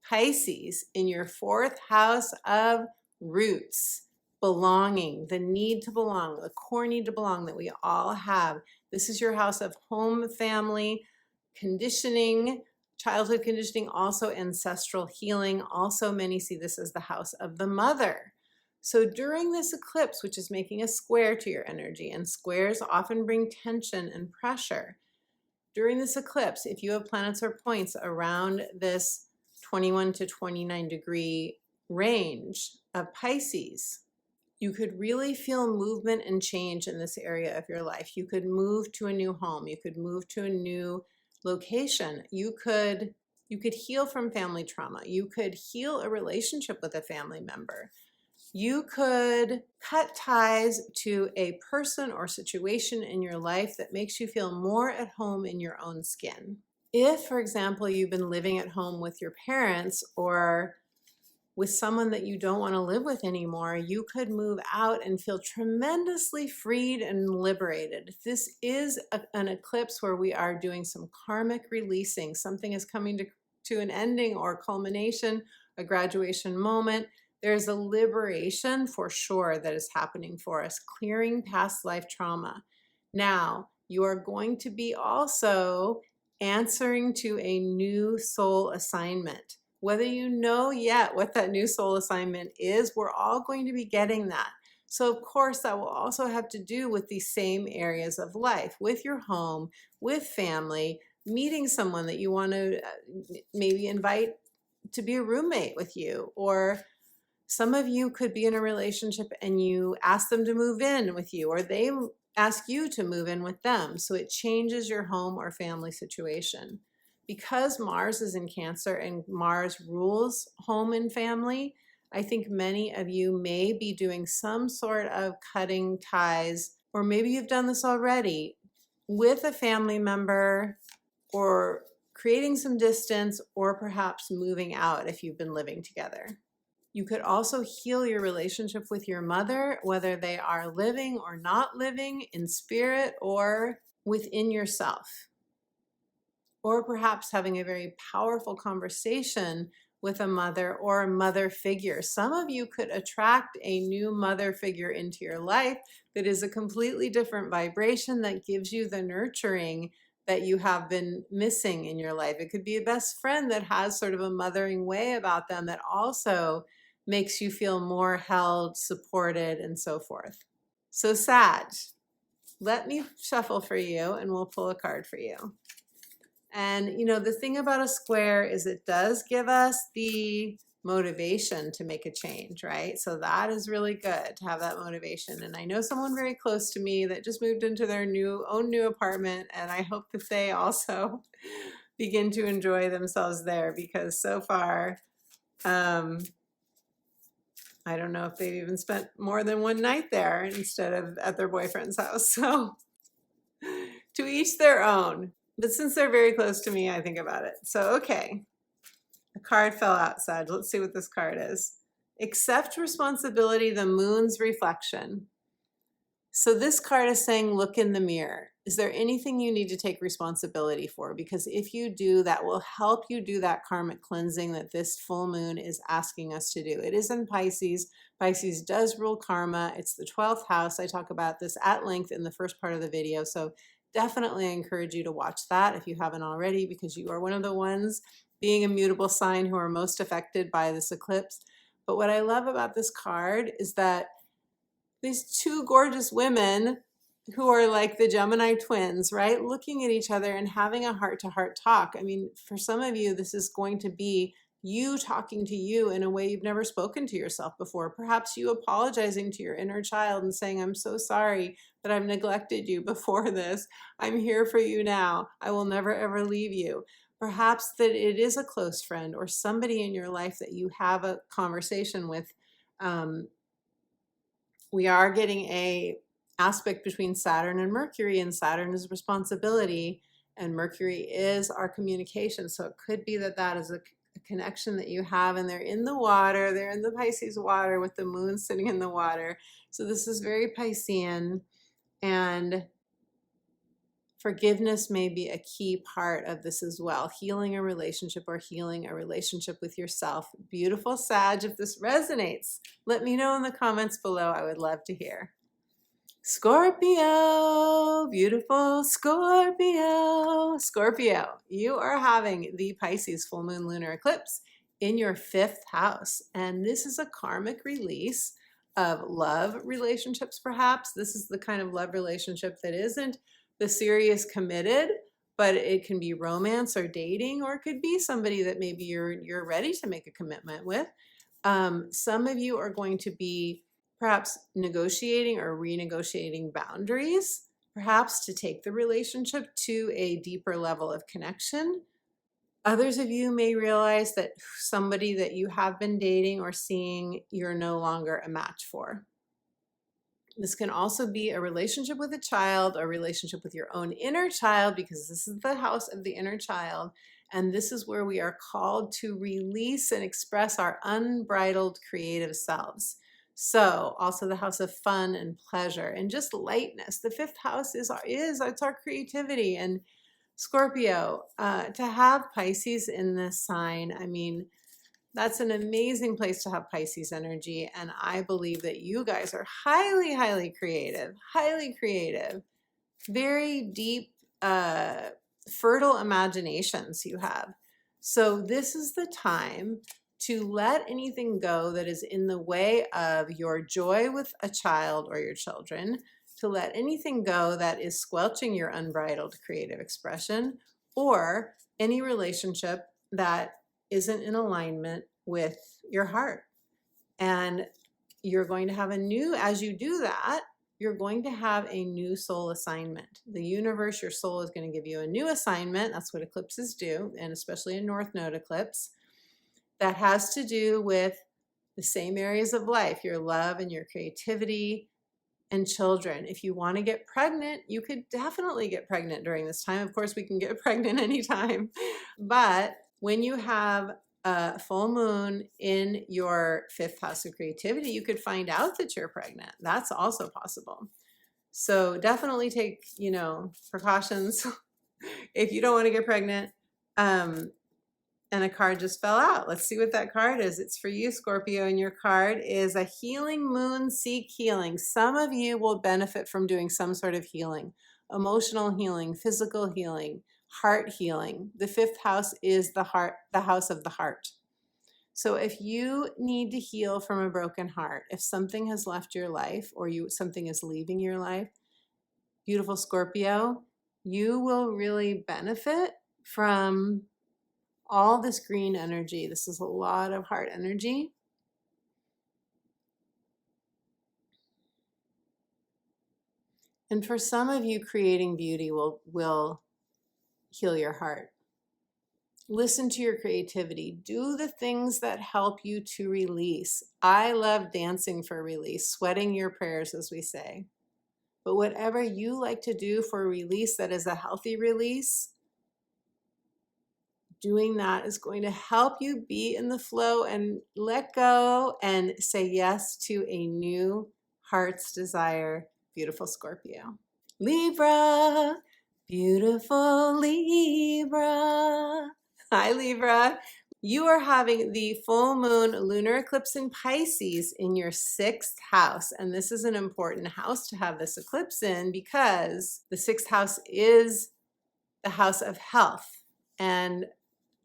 Pisces in your 4th house of roots, belonging, the need to belong, the core need to belong that we all have. This is your house of home, family, conditioning, childhood conditioning, also ancestral healing. Also, many see this as the house of the mother. So during this eclipse, which is making a square to your energy, and squares often bring tension and pressure. During this eclipse, if you have planets or points around this 21 to 29 degree range of Pisces, you could really feel movement and change in this area of your life. You could move to a new home. You could move to a new location. You could heal from family trauma. You could heal a relationship with a family member. You could cut ties to a person or situation in your life that makes you feel more at home in your own skin. If, for example, you've been living at home with your parents or with someone that you don't want to live with anymore, you could move out and feel tremendously freed and liberated. This is an eclipse where we are doing some karmic releasing. Something is coming to an ending or culmination, a graduation moment. There's a liberation for sure that is happening for us, clearing past life trauma. Now, you are going to be also answering to a new soul assignment. Whether you know yet what that new soul assignment is, we're all going to be getting that. So of course, that will also have to do with these same areas of life, with your home, with family, meeting someone that you want to maybe invite to be a roommate with you, or some of you could be in a relationship and you ask them to move in with you, or they ask you to move in with them. So it changes your home or family situation. Because Mars is in Cancer and Mars rules home and family, I think many of you may be doing some sort of cutting ties, or maybe you've done this already with a family member, or creating some distance, or perhaps moving out if you've been living together. You could also heal your relationship with your mother, whether they are living or not living, in spirit or within yourself. Or perhaps having a very powerful conversation with a mother or a mother figure. Some of you could attract a new mother figure into your life that is a completely different vibration, that gives you the nurturing that you have been missing in your life. It could be a best friend that has sort of a mothering way about them that also makes you feel more held, supported, and so forth. So Sag, let me shuffle for you and we'll pull a card for you. And you know, the thing about a square is it does give us the motivation to make a change, right? So that is really good to have that motivation. And I know someone very close to me that just moved into their own new apartment, and I hope that they also begin to enjoy themselves there, because so far, I don't know if they've even spent more than one night there instead of at their boyfriend's house. So to each their own. But since they're very close to me, I think about it. So, okay. A card fell out, Sag. Let's see what this card is. Accept responsibility, the moon's reflection. So this card is saying, look in the mirror. Is there anything you need to take responsibility for? Because if you do, that will help you do that karmic cleansing that this full moon is asking us to do. It is in Pisces. Pisces does rule karma. It's the 12th house. I talk about this at length in the first part of the video. So definitely I encourage you to watch that if you haven't already, because you are one of the ones, being a mutable sign, who are most affected by this eclipse. But what I love about this card is that these two gorgeous women who are like the Gemini twins, right? Looking at each other and having a heart-to-heart talk. I mean, for some of you, this is going to be you talking to you in a way you've never spoken to yourself before. Perhaps you apologizing to your inner child and saying, I'm so sorry that I've neglected you before this. I'm here for you now. I will never, ever leave you. Perhaps that it is a close friend or somebody in your life that you have a conversation with. We are getting a aspect between Saturn and Mercury, and Saturn is responsibility and Mercury is our communication. So it could be that that is a connection that you have, and they're in the water, they're in the Pisces water with the moon sitting in the water. So this is very Piscean, and forgiveness may be a key part of this as well. Healing a relationship or healing a relationship with yourself. Beautiful Sag, if this resonates, let me know in the comments below. I would love to hear. Scorpio, beautiful Scorpio. Scorpio, you are having the Pisces full moon lunar eclipse in your 5th house. And this is a karmic release of love relationships, perhaps. This is the kind of love relationship that isn't the serious committed, but it can be romance or dating, or it could be somebody that maybe you're ready to make a commitment with. Some of you are going to be perhaps negotiating or renegotiating boundaries, perhaps to take the relationship to a deeper level of connection. Others of you may realize that somebody that you have been dating or seeing, you're no longer a match for. This can also be a relationship with a child, a relationship with your own inner child, because this is the house of the inner child. And this is where we are called to release and express our unbridled creative selves. So also the house of fun and pleasure and just lightness. The 5th house is our creativity. And Scorpio, to have Pisces in this sign, I mean, That's an amazing place to have Pisces energy. And I believe that you guys are highly, highly creative, very deep, fertile imaginations you have. So this is the time to let anything go that is in the way of your joy with a child or your children, to let anything go that is squelching your unbridled creative expression, or any relationship that isn't in alignment with your heart. And you're going to have a new, as you do that, you're going to have a new soul assignment. The universe, your soul is going to give you a new assignment. That's what eclipses do, and especially a North Node eclipse. That has to do with the same areas of life, your love and your creativity and children. If you want to get pregnant, you could definitely get pregnant during this time. Of course, we can get pregnant anytime. But when you have a full moon in your 5th house of creativity, you could find out that you're pregnant. That's also possible. So definitely take, precautions if you don't want to get pregnant. And a card just fell out. Let's see what that card is. It's for you, Scorpio, and your card is a healing moon. Seek healing. Some of you will benefit from doing some sort of healing, emotional healing, physical healing, heart healing. The 5th house is the heart, the house of the heart. So if you need to heal from a broken heart, if something has left your life or something is leaving your life, beautiful Scorpio, you will really benefit from all this green energy. This is a lot of heart energy. And for some of you, creating beauty will heal your heart. Listen to your creativity. Do the things that help you to release. I love dancing for release, sweating your prayers, as we say. But whatever you like to do for release that is a healthy release, doing that is going to help you be in the flow and let go and say yes to a new heart's desire. Beautiful Scorpio. Libra, beautiful Libra. Hi, Libra. You are having the full moon lunar eclipse in Pisces in your 6th house. And this is an important house to have this eclipse in because the 6th house is the house of health and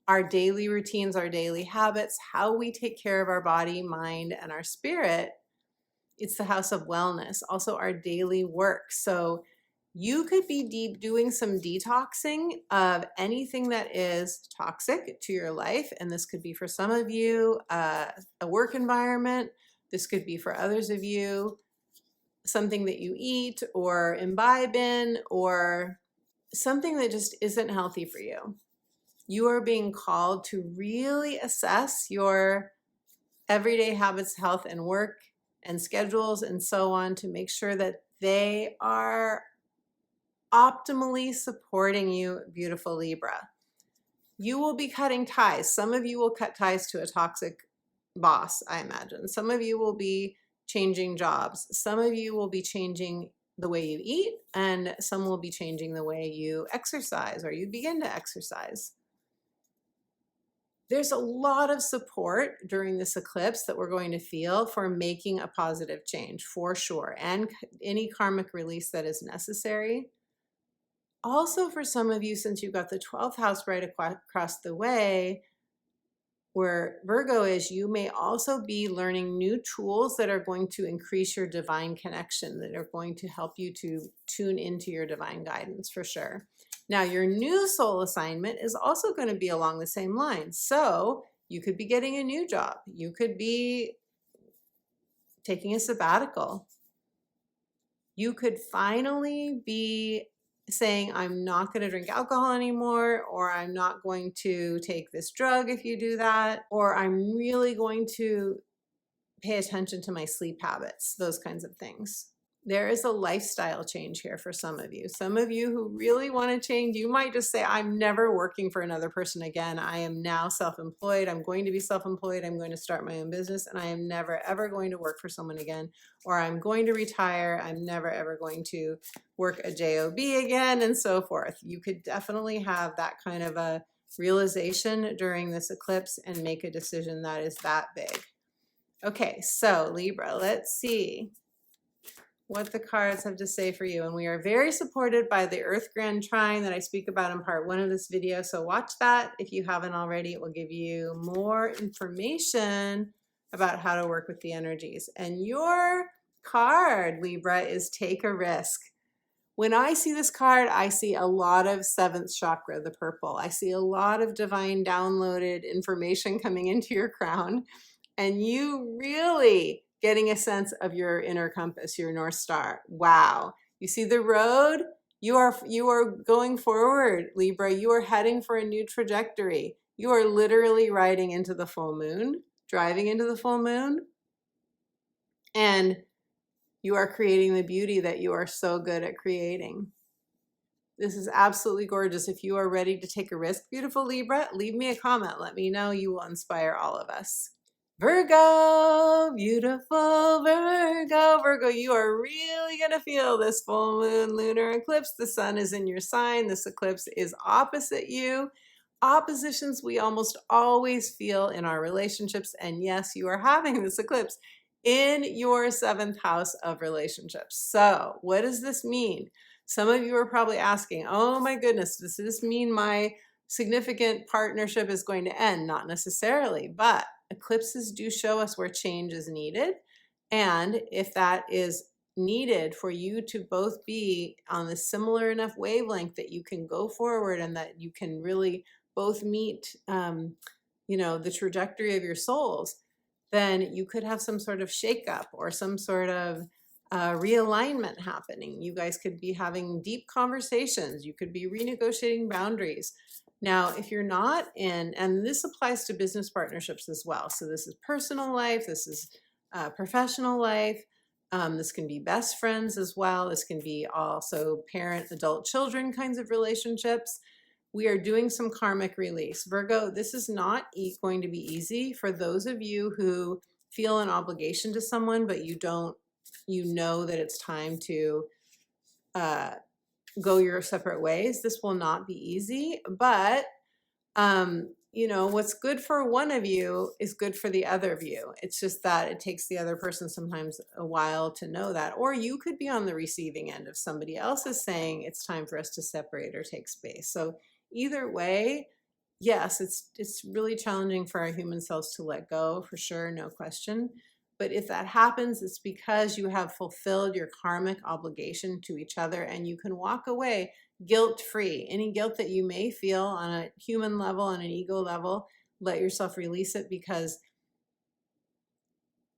our daily routines, our daily habits, how we take care of our body, mind, and our spirit. It's the house of wellness, also our daily work. So you could be doing some detoxing of anything that is toxic to your life. And this could be for some of you, a work environment. This could be for others of you, something that you eat or imbibe in, or something that just isn't healthy for you. You are being called to really assess your everyday habits, health, and work, and schedules, and so on, to make sure that they are optimally supporting you, beautiful Libra. You will be cutting ties. Some of you will cut ties to a toxic boss, I imagine. Some of you will be changing jobs. Some of you will be changing the way you eat, and some will be changing the way you exercise, or you begin to exercise. There's a lot of support during this eclipse that we're going to feel for making a positive change, for sure, and any karmic release that is necessary. Also, for some of you, since you've got the 12th house right across the way, where Virgo is, you may also be learning new tools that are going to increase your divine connection, that are going to help you to tune into your divine guidance, for sure. Now, your new soul assignment is also going to be along the same lines. So you could be getting a new job. You could be taking a sabbatical. You could finally be saying, I'm not going to drink alcohol anymore, or I'm not going to take this drug if you do that, or I'm really going to pay attention to my sleep habits, those kinds of things. There is a lifestyle change here for some of you. Some of you who really want to change, you might just say, I'm never working for another person again. I am now self-employed. I'm going to be self-employed. I'm going to start my own business, and I am never, ever going to work for someone again. Or I'm going to retire. I'm never, ever going to work a job again, and so forth. You could definitely have that kind of a realization during this eclipse and make a decision that is that big. Okay, so Libra, let's see what the cards have to say for you. And we are very supported by the Earth Grand Trine that I speak about in part 1 of this video. So watch that if you haven't already. It will give you more information about how to work with the energies. And your card, Libra, is Take a Risk. When I see this card, I see a lot of 7th chakra, the purple. I see a lot of divine downloaded information coming into your crown, and you really getting a sense of your inner compass, your North Star. Wow. You see the road? You are going forward, Libra. You are heading for a new trajectory. You are literally riding into the full moon, driving into the full moon, and you are creating the beauty that you are so good at creating. This is absolutely gorgeous. If you are ready to take a risk, beautiful Libra, leave me a comment. Let me know. You will inspire all of us. Virgo, beautiful Virgo. Virgo, you are really going to feel this full moon lunar eclipse. The sun is in your sign. This eclipse is opposite you. Oppositions we almost always feel in our relationships. And yes, you are having this eclipse in your 7th house of relationships. So what does this mean? Some of you are probably asking, oh my goodness, does this mean my significant partnership is going to end? Not necessarily, but eclipses do show us where change is needed. And if that is needed for you to both be on a similar enough wavelength that you can go forward and that you can really both meet, the trajectory of your souls, then you could have some sort of shakeup or some sort of realignment happening. You guys could be having deep conversations. You could be renegotiating boundaries. Now, if you're not in, and this applies to business partnerships as well. So this is personal life. This is professional life. This can be best friends as well. This can be also parent, adult, children kinds of relationships. We are doing some karmic release. Virgo, this is not going to be easy for those of you who feel an obligation to someone, but you know that it's time to go your separate ways. This will not be easy, but what's good for one of you is good for the other of you. It's just that it takes the other person sometimes a while to know that, or you could be on the receiving end of somebody else is saying it's time for us to separate or take space. So either way, yes, it's really challenging for our human selves to let go, for sure, no question. But if that happens, it's because you have fulfilled your karmic obligation to each other and you can walk away guilt-free. Any guilt that you may feel on a human level, on an ego level, let yourself release it, because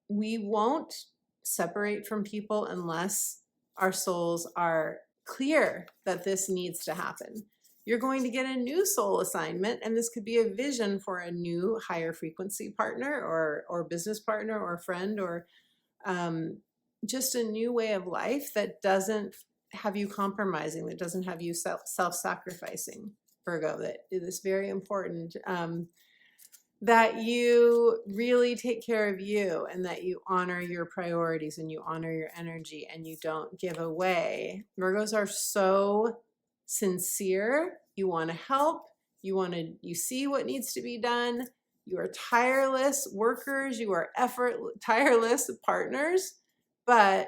we won't separate from people unless our souls are clear that this needs to happen. You're going to get a new soul assignment, and this could be a vision for a new higher frequency partner or business partner or friend, or just a new way of life that doesn't have you compromising, that doesn't have you self-sacrificing, Virgo. That it is very important that you really take care of you and that you honor your priorities and you honor your energy and you don't give away. Virgos are so sincere. You want to help. You see what needs to be done. You are tireless workers. You are tireless partners. But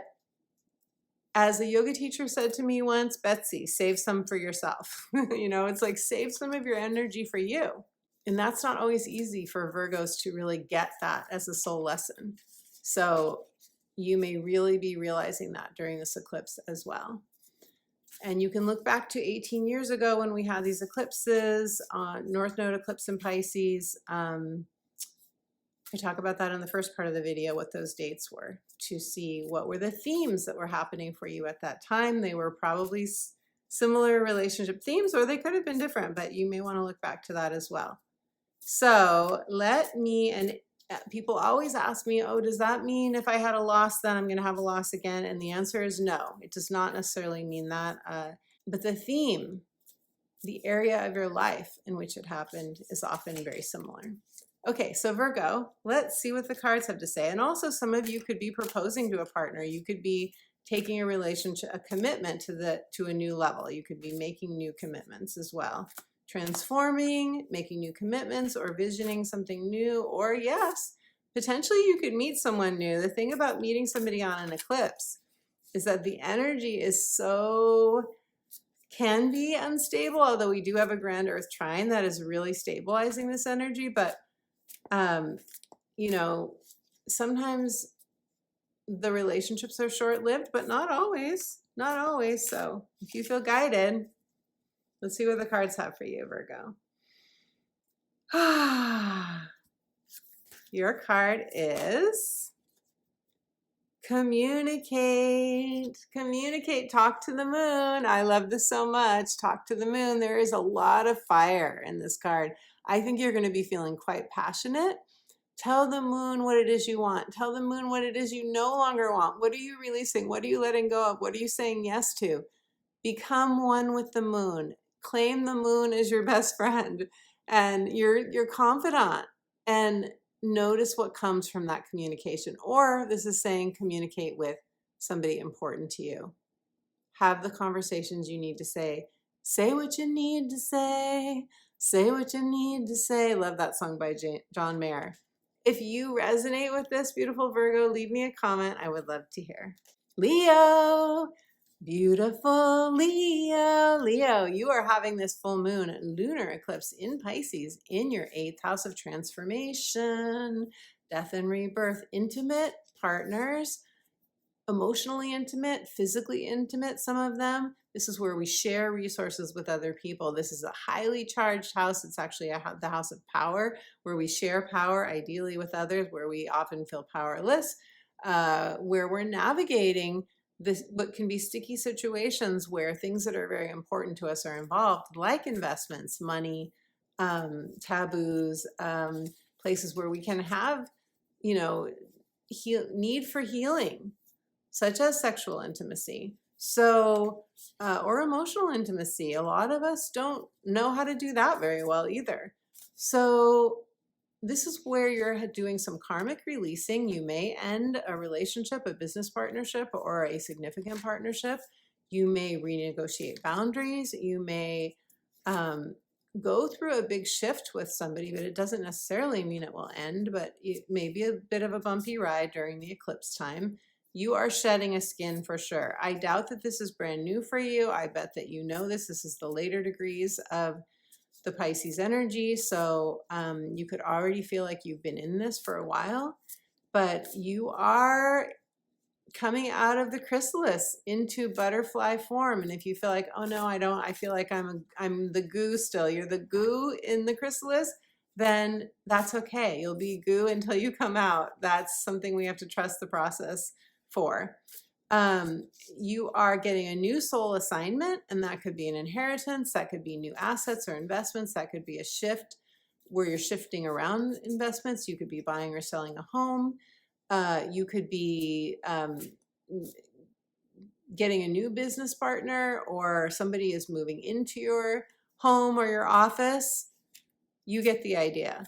as a yoga teacher said to me once, Betsy, save some for yourself. It's like save some of your energy for you. And that's not always easy for Virgos to really get that as a soul lesson. So you may really be realizing that during this eclipse as well. And you can look back to 18 years ago when we had these eclipses, North Node eclipse in Pisces. I talk about that in the first part of the video, what those dates were, to see what were the themes that were happening for you at that time. They were probably similar relationship themes, or they could have been different, but you may want to look back to that as well. So and people always ask me, oh, does that mean if I had a loss, then I'm going to have a loss again? And the answer is no, it does not necessarily mean that. But the theme, the area of your life in which it happened is often very similar. Okay, so Virgo, let's see what the cards have to say. And also some of you could be proposing to a partner. You could be taking a relationship, a commitment to a new level. You could be making new commitments as well, transforming, making new commitments, or visioning something new. Or yes, potentially you could meet someone new. The thing about meeting somebody on an eclipse is that the energy is can be unstable, although we do have a grand earth trine that is really stabilizing this energy. But, you know, sometimes the relationships are short-lived, but not always, not always. So if you feel guided, let's see what the cards have for you, Virgo. Your card is communicate, communicate, talk to the moon. I love this so much. Talk to the moon. There is a lot of fire in this card. I think you're going to be feeling quite passionate. Tell the moon what it is you want. Tell the moon what it is you no longer want. What are you releasing? What are you letting go of? What are you saying yes to? Become one with the moon. Claim the moon as your best friend and your confidant, and notice what comes from that communication. Or this is saying communicate with somebody important to you. Have the conversations you need to say. Say what you need to say. Say what you need to say. Love that song by John Mayer. If you resonate with this, beautiful Virgo, leave me a comment. I would love to hear. Leo, beautiful Leo. Leo, you are having this full moon lunar eclipse in Pisces in your 8th house of transformation, death and rebirth, intimate partners, emotionally intimate, physically intimate, some of them. This is where we share resources with other people. This is a highly charged house. It's actually the house of power, where we share power, ideally with others, where we often feel powerless, where we're navigating this, what can be sticky situations where things that are very important to us are involved, like investments, money, taboos, places where we can have, you know, need for healing, such as sexual intimacy. So, or emotional intimacy. A lot of us don't know how to do that very well either. So this is where you're doing some karmic releasing. You may end a relationship, a business partnership, or a significant partnership. You may renegotiate boundaries. You may go through a big shift with somebody, but it doesn't necessarily mean it will end, but it may be a bit of a bumpy ride during the eclipse time. You are shedding a skin for sure. I doubt that this is brand new for you. I bet that you know this. This is the later degrees of the Pisces energy. So you could already feel like you've been in this for a while, but you are coming out of the chrysalis into butterfly form. And if you feel like, oh no, I don't, I feel like I'm the goo still. You're the goo in the chrysalis, then that's okay. You'll be goo until you come out. That's something we have to trust the process for. You are getting a new soul assignment, and that could be an inheritance, that could be new assets or investments, that could be a shift where you're shifting around investments. You could be buying or selling a home. You could be getting a new business partner, or somebody is moving into your home or your office. You get the idea.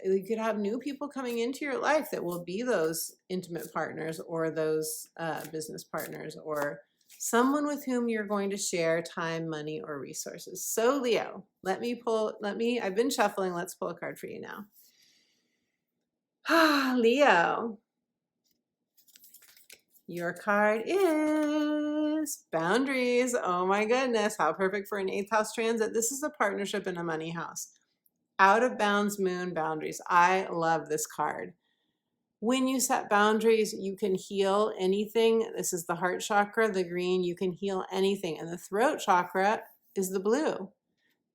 You could have new people coming into your life that will be those intimate partners, or those business partners, or someone with whom you're going to share time, money, or resources. So Leo, I've been shuffling. Let's pull a card for you now. Leo, your card is boundaries. Oh my goodness, how perfect for an 8th house transit. This is a partnership in a money house. Out of bounds moon, boundaries. I love this card. When you set boundaries, you can heal anything. This is the heart chakra, the green. You can heal anything. And the throat chakra is the blue.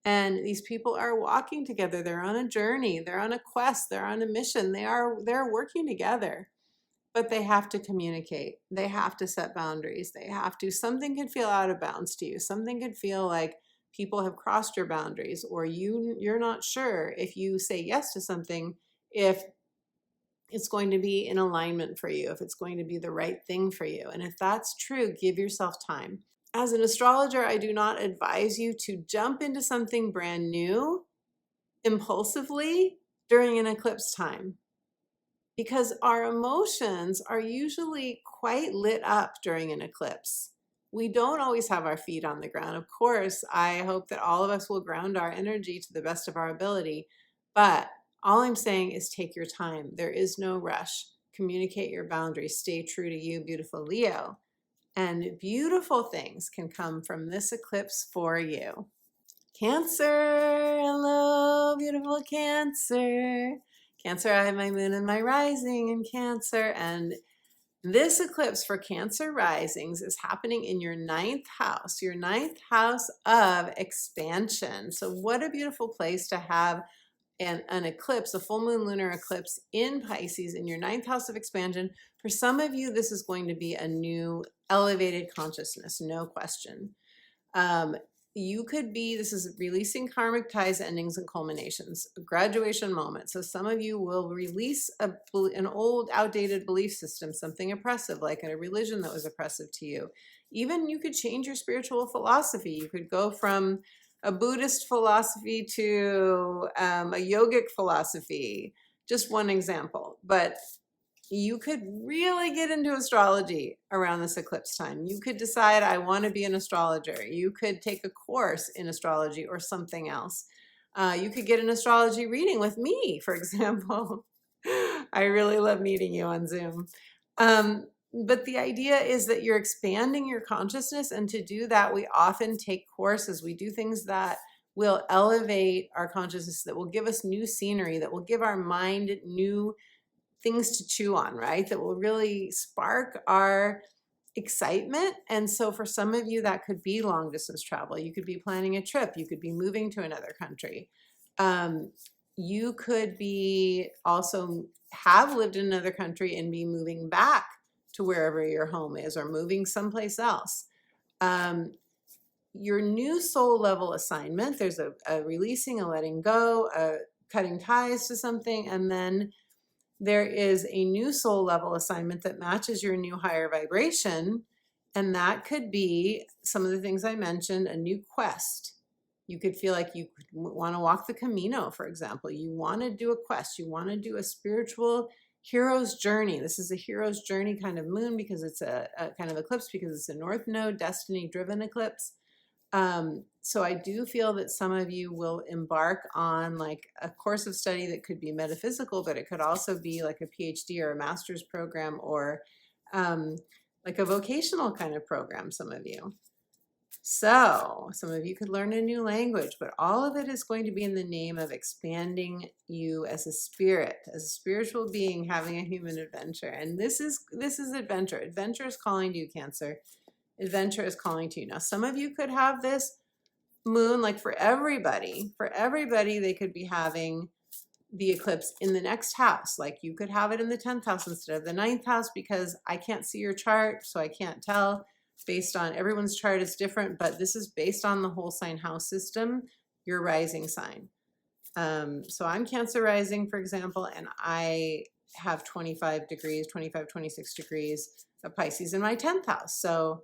And these people are walking together. They're on a journey. They're on a quest. They're on a mission. They're working together. But they have to communicate. They have to set boundaries. Something could feel out of bounds to you. Something could feel like people have crossed your boundaries, or you're not sure if you say yes to something, if it's going to be in alignment for you, if it's going to be the right thing for you. And if that's true, give yourself time. As an astrologer, I do not advise you to jump into something brand new impulsively during an eclipse time, because our emotions are usually quite lit up during an eclipse. we don't always have our feet on the ground. Of course, I hope that all of us will ground our energy to the best of our ability. But all I'm saying is take your time. There is no rush. Communicate your boundaries. Stay true to you, beautiful Leo. And beautiful things can come from this eclipse for you. Cancer, hello, beautiful Cancer. Cancer, I have my moon and my rising in Cancer, and this eclipse for Cancer risings is happening in your ninth house of expansion. So what a beautiful place to have an eclipse, a full moon lunar eclipse in Pisces in your ninth house of expansion. For some of you, this is going to be a new elevated consciousness, no question. You could be, this is releasing karmic ties, endings, and culminations, a graduation moment. So some of you will release an old, outdated belief system, something oppressive, like a religion that was oppressive to you. Even you could change your spiritual philosophy. You could go from a Buddhist philosophy to a yogic philosophy, just one example. But you could really get into astrology around this eclipse time. You could decide, I want to be an astrologer. You could take a course in astrology or something else. You could get an astrology reading with me, for example. I really love meeting you on Zoom. But the idea is that you're expanding your consciousness, and to do that, we often take courses. We do things that will elevate our consciousness, that will give us new scenery, that will give our mind new things to chew on, right? That will really spark our excitement. And so for some of you, that could be long distance travel. You could be planning a trip. You could be moving to another country. You could be also have lived in another country and be moving back to wherever your home is, or moving someplace else. Your new soul level assignment, there's a releasing, a letting go, a cutting ties to something, and then there is a new soul level assignment that matches your new higher vibration. And that could be some of the things I mentioned, a new quest. You could feel like you want to walk the Camino, for example. You want to do a quest. You want to do a spiritual hero's journey. This is a hero's journey kind of moon because it's a kind of eclipse, because it's a North Node destiny driven eclipse. So I do feel that some of you will embark on like a course of study that could be metaphysical, but it could also be like a PhD or a master's program, or like a vocational kind of program, some of you. So some of you could learn a new language, but all of it is going to be in the name of expanding you as a spirit, as a spiritual being having a human adventure. And this is adventure. Adventure is calling to you, Cancer. Adventure is calling to you. Now, some of you could have this moon, like for everybody, they could be having the eclipse in the next house. Like you could have it in the 10th house instead of the 9th house, because I can't see your chart, so I can't tell. Based on everyone's chart is different, but this is based on the whole sign house system, your rising sign. So I'm Cancer rising, for example, and I have 25, 26 degrees of Pisces in my 10th house. So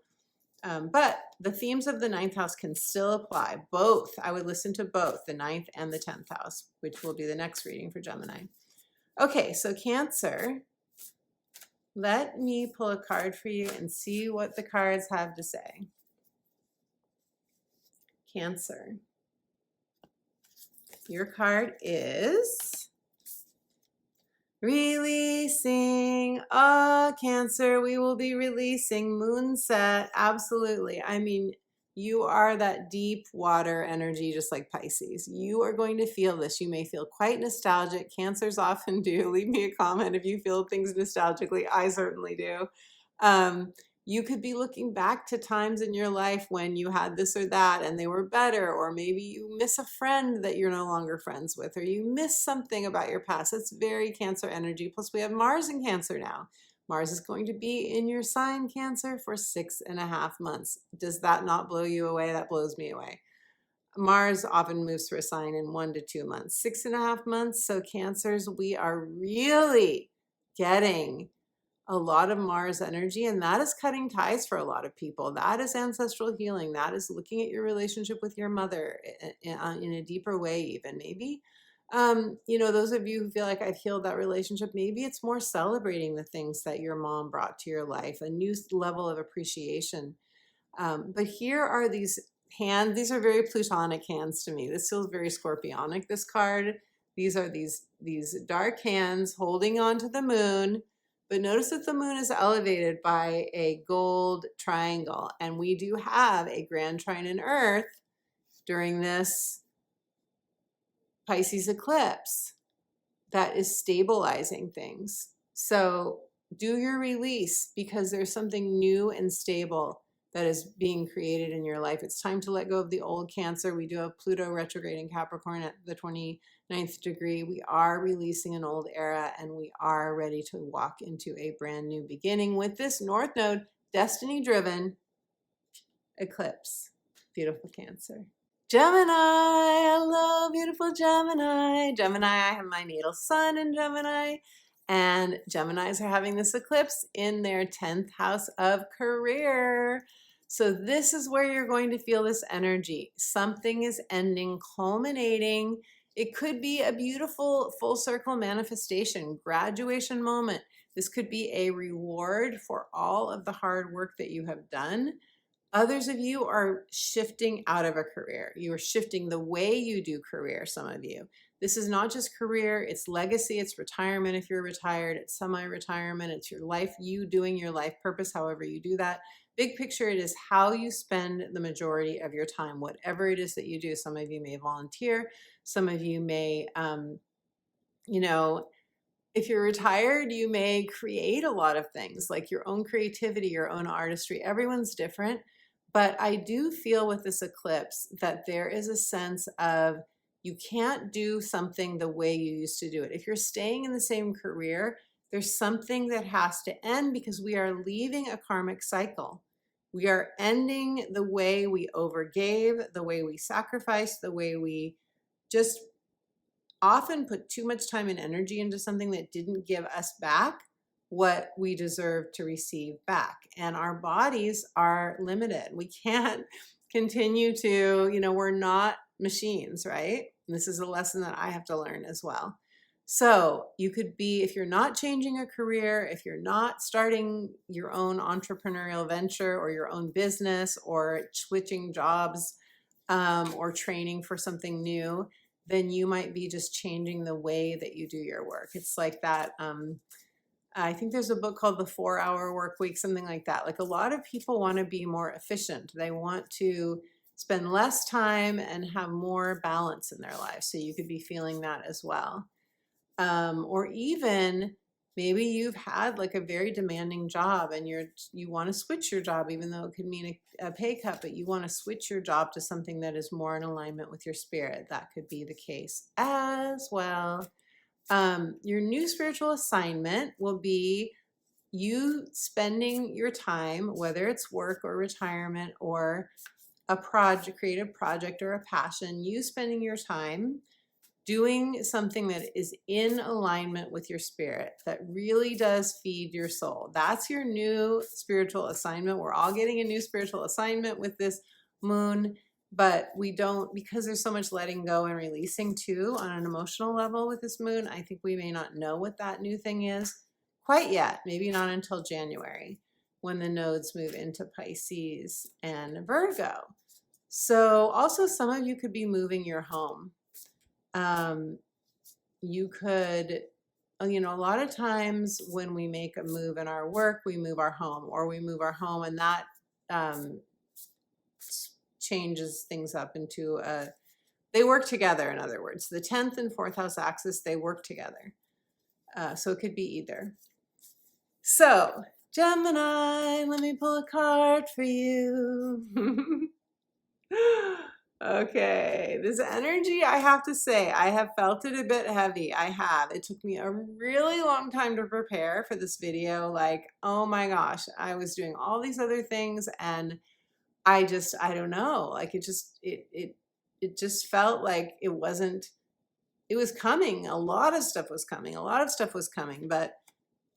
but the themes of the 9th house can still apply. Both. I would listen to both, the 9th and the 10th house, which will be the next reading for Gemini. Okay, so Cancer, let me pull a card for you and see what the cards have to say. Cancer. Your card is releasing. Oh, Cancer, we will be releasing moonset. Absolutely. I mean, you are that deep water energy, just like Pisces. You are going to feel this. You may feel quite nostalgic. Cancers often do. Leave me a comment if you feel things nostalgically. I certainly do. You could be looking back to times in your life when you had this or that and they were better, or maybe you miss a friend that you're no longer friends with, or you miss something about your past. It's very Cancer energy. Plus we have Mars in Cancer now. Mars is going to be in your sign, Cancer, for 6.5 months. Does that not blow you away? That blows me away. Mars often moves through a sign in 1 to 2 months. 6.5 months. So Cancers, we are really getting a lot of Mars energy, and that is cutting ties for a lot of people. That is ancestral healing. That is looking at your relationship with your mother in a deeper way, even maybe. You know, those of you who feel like I've healed that relationship, maybe it's more celebrating the things that your mom brought to your life, a new level of appreciation. But here are these hands. These are very plutonic hands to me. This feels very scorpionic, this card. These are these dark hands holding on to the moon. But notice that the moon is elevated by a gold triangle. And we do have a grand trine in Earth during this Pisces eclipse that is stabilizing things. So do your release, because there's something new and stable that is being created in your life. It's time to let go of the old Cancer. We do have Pluto retrograde in Capricorn at the 29th degree. We are releasing an old era, and we are ready to walk into a brand new beginning with this North Node destiny-driven eclipse. Beautiful Cancer. Gemini, hello, beautiful Gemini. Gemini, I have my natal sun in Gemini, and Geminis are having this eclipse in their 10th house of career. So this is where you're going to feel this energy. Something is ending, culminating. It could be a beautiful full circle manifestation, graduation moment. This could be a reward for all of the hard work that you have done. Others of you are shifting out of a career. You are shifting the way you do career, some of you. This is not just career, it's legacy, it's retirement if you're retired, it's semi-retirement, it's your life, you doing your life purpose, however you do that. Big picture, it is how you spend the majority of your time, whatever it is that you do. Some of you may volunteer, some of you may, you know, if you're retired, you may create a lot of things, like your own creativity, your own artistry. Everyone's different. But I do feel with this eclipse that there is a sense of you can't do something the way you used to do it. If you're staying in the same career, there's something that has to end, because we are leaving a karmic cycle. We are ending the way we overgave, the way we sacrificed, the way we just often put too much time and energy into something that didn't give us back what we deserve to receive back. And our bodies are limited. We can't continue to, you know, we're not machines, right? And this is a lesson that I have to learn as well. So you could be, if you're not changing a career, if you're not starting your own entrepreneurial venture or your own business or switching jobs or training for something new, then you might be just changing the way that you do your work. It's like that. I think there's a book called The 4-Hour Work Week, something like that. Like, a lot of people want to be more efficient. They want to spend less time and have more balance in their life. So you could be feeling that as well. Or even maybe you've had like a very demanding job and you want to switch your job, even though it could mean a pay cut, but you want to switch your job to something that is more in alignment with your spirit. That could be the case as well. Your new spiritual assignment will be you spending your time, whether it's work or retirement or a project, creative project or a passion, you spending your time doing something that is in alignment with your spirit, that really does feed your soul. That's your new spiritual assignment. We're all getting a new spiritual assignment with this moon, but we don't, because there's so much letting go and releasing too on an emotional level with this moon. I think we may not know what that new thing is quite yet, maybe not until January, when the nodes move into Pisces and Virgo. So also some of you could be moving your home. You could, you know, a lot of times when we make a move in our work, we move our home, or we move our home, and that changes things up into they work together. In other words, the 10th and 4th house axis, they work together. So it could be either. So Gemini, let me pull a card for you. Okay, this energy, I have to say, I have felt it a bit heavy. I have. It took me a really long time to prepare for this video. Like, oh my gosh, I was doing all these other things, and I don't know. Like, it just felt like it was coming. A lot of stuff was coming, but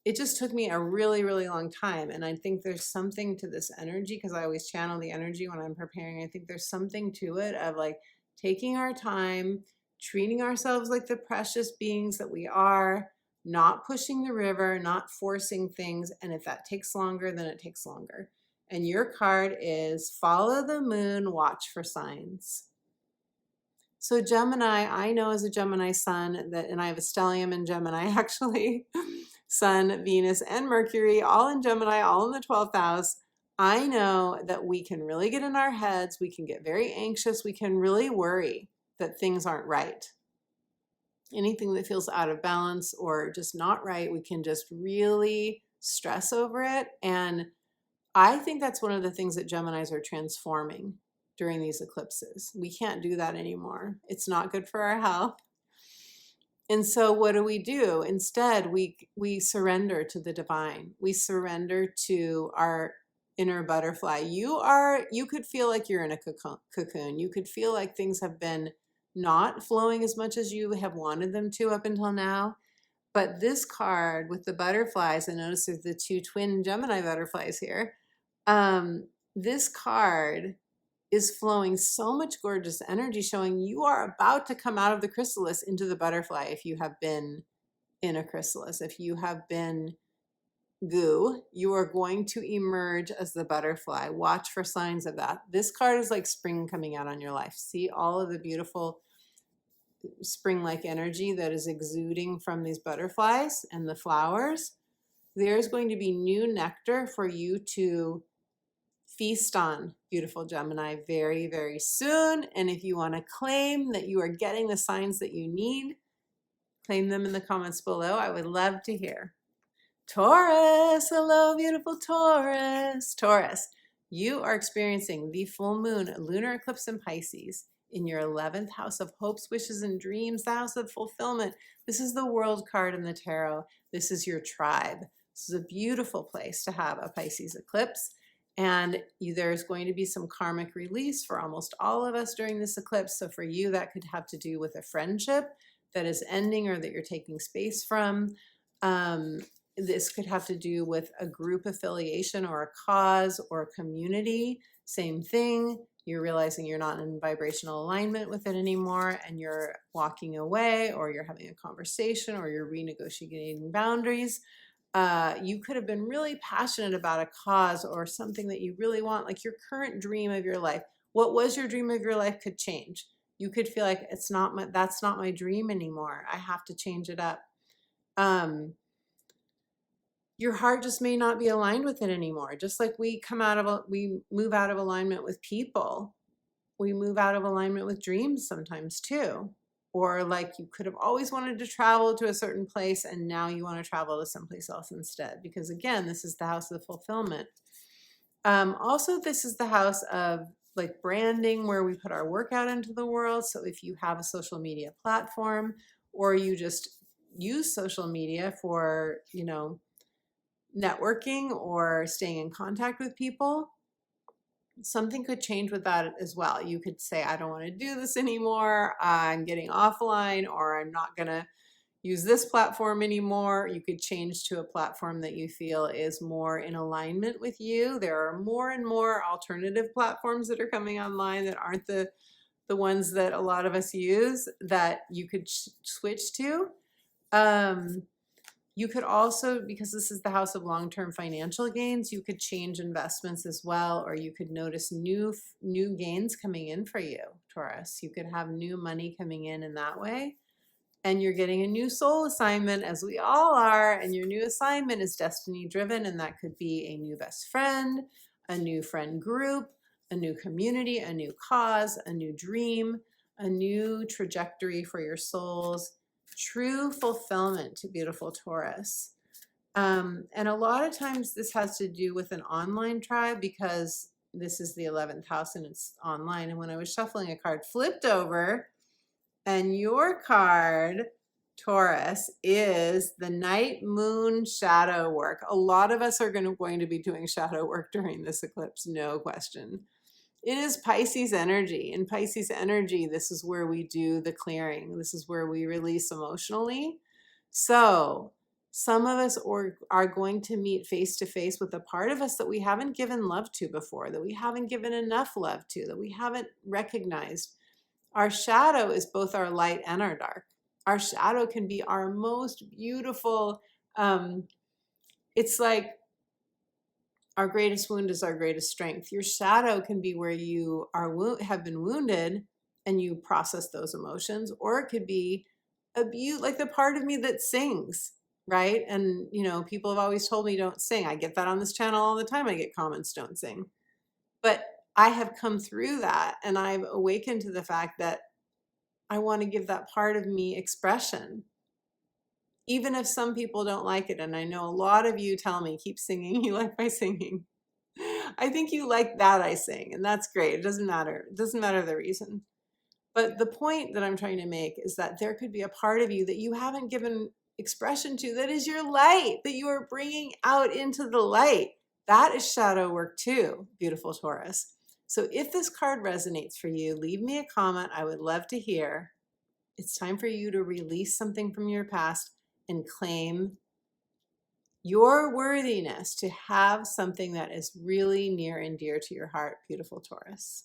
it just took me a really, really long time. And I think there's something to this energy, because I always channel the energy when I'm preparing. I think there's something to it of like taking our time, treating ourselves like the precious beings that we are, not pushing the river, not forcing things. And if that takes longer, then it takes longer. And your card is Follow the Moon, Watch for Signs. So Gemini, I know as a Gemini sun that, and I have a stellium in Gemini actually, Sun, Venus, and Mercury, all in Gemini, all in the 12th house. I know that we can really get in our heads. We can get very anxious. We can really worry that things aren't right. Anything that feels out of balance or just not right, we can just really stress over it. And I think that's one of the things that Geminis are transforming during these eclipses. We can't do that anymore. It's not good for our health. And so what do? Instead, we surrender to the divine. We surrender to our inner butterfly. You could feel like you're in a cocoon. You could feel like things have been not flowing as much as you have wanted them to up until now. But this card with the butterflies, and notice there's the two twin Gemini butterflies here. This card is flowing so much gorgeous energy, showing you are about to come out of the chrysalis into the butterfly if you have been in a chrysalis. If you have been goo, you are going to emerge as the butterfly. Watch for signs of that. This card is like spring coming out on your life. See all of the beautiful spring-like energy that is exuding from these butterflies and the flowers. There's going to be new nectar for you to feast on, beautiful Gemini, very, very soon. And if you want to claim that you are getting the signs that you need, claim them in the comments below. I would love to hear. Taurus, hello, beautiful Taurus. Taurus, you are experiencing the full moon lunar eclipse in Pisces in your 11th house of hopes, wishes, and dreams, the house of fulfillment. This is the world card in the tarot. This is your tribe. This is a beautiful place to have a Pisces eclipse. And there's going to be some karmic release for almost all of us during this eclipse. So for you, that could have to do with a friendship that is ending or that you're taking space from. This could have to do with a group affiliation or a cause or a community. Same thing. You're realizing you're not in vibrational alignment with it anymore and you're walking away, or you're having a conversation, or you're renegotiating boundaries. You could have been really passionate about a cause or something that you really want, like your current dream of your life. What was your dream of your life could change. You could feel like that's not my dream anymore. I have to change it up. Your heart just may not be aligned with it anymore. Just like we move out of alignment with people, we move out of alignment with dreams sometimes too. Or like you could have always wanted to travel to a certain place and now you want to travel to someplace else instead. Because again, this is the house of fulfillment. Also, this is the house of like branding, where we put our work out into the world. So if you have a social media platform, or you just use social media for, networking or staying in contact with people, something could change with that as well. You could say, I don't want to do this anymore. I'm getting offline, or I'm not going to use this platform anymore. You could change to a platform that you feel is more in alignment with you. There are more and more alternative platforms that are coming online that aren't the ones that a lot of us use, that you could switch to. You could also, because this is the house of long-term financial gains, you could change investments as well, or you could notice new gains coming in for you, Taurus. You could have new money coming in that way. And you're getting a new soul assignment, as we all are, and your new assignment is destiny driven, and that could be a new best friend, a new friend group, a new community, a new cause, a new dream, a new trajectory for your souls. True fulfillment to beautiful Taurus. And a lot of times this has to do with an online tribe, because this is the 11th house and it's online. And when I was shuffling, a card flipped over, and your card, Taurus, is the night moon shadow work. A lot of us are going to be doing shadow work during this eclipse, no question. It is Pisces energy. In Pisces energy, this is where we do the clearing. This is where we release emotionally. So some of us are going to meet face to face with a part of us that we haven't given love to before, that we haven't given enough love to, that we haven't recognized. Our shadow is both our light and our dark. Our shadow can be our most beautiful. It's like our greatest wound is our greatest strength. Your shadow can be where you have been wounded and you process those emotions, or it could be like the part of me that sings, right? And you know, people have always told me don't sing. I get that on this channel all the time. I get comments, don't sing. But I have come through that and I've awakened to the fact that I want to give that part of me expression, even if some people don't like it. And I know a lot of you tell me, keep singing. You like my singing. I think you like that I sing, and that's great. It doesn't matter. It doesn't matter the reason. But the point that I'm trying to make is that there could be a part of you that you haven't given expression to that is your light, that you are bringing out into the light. That is shadow work too, beautiful Taurus. So if this card resonates for you, leave me a comment. I would love to hear. It's time for you to release something from your past and claim your worthiness to have something that is really near and dear to your heart, beautiful Taurus.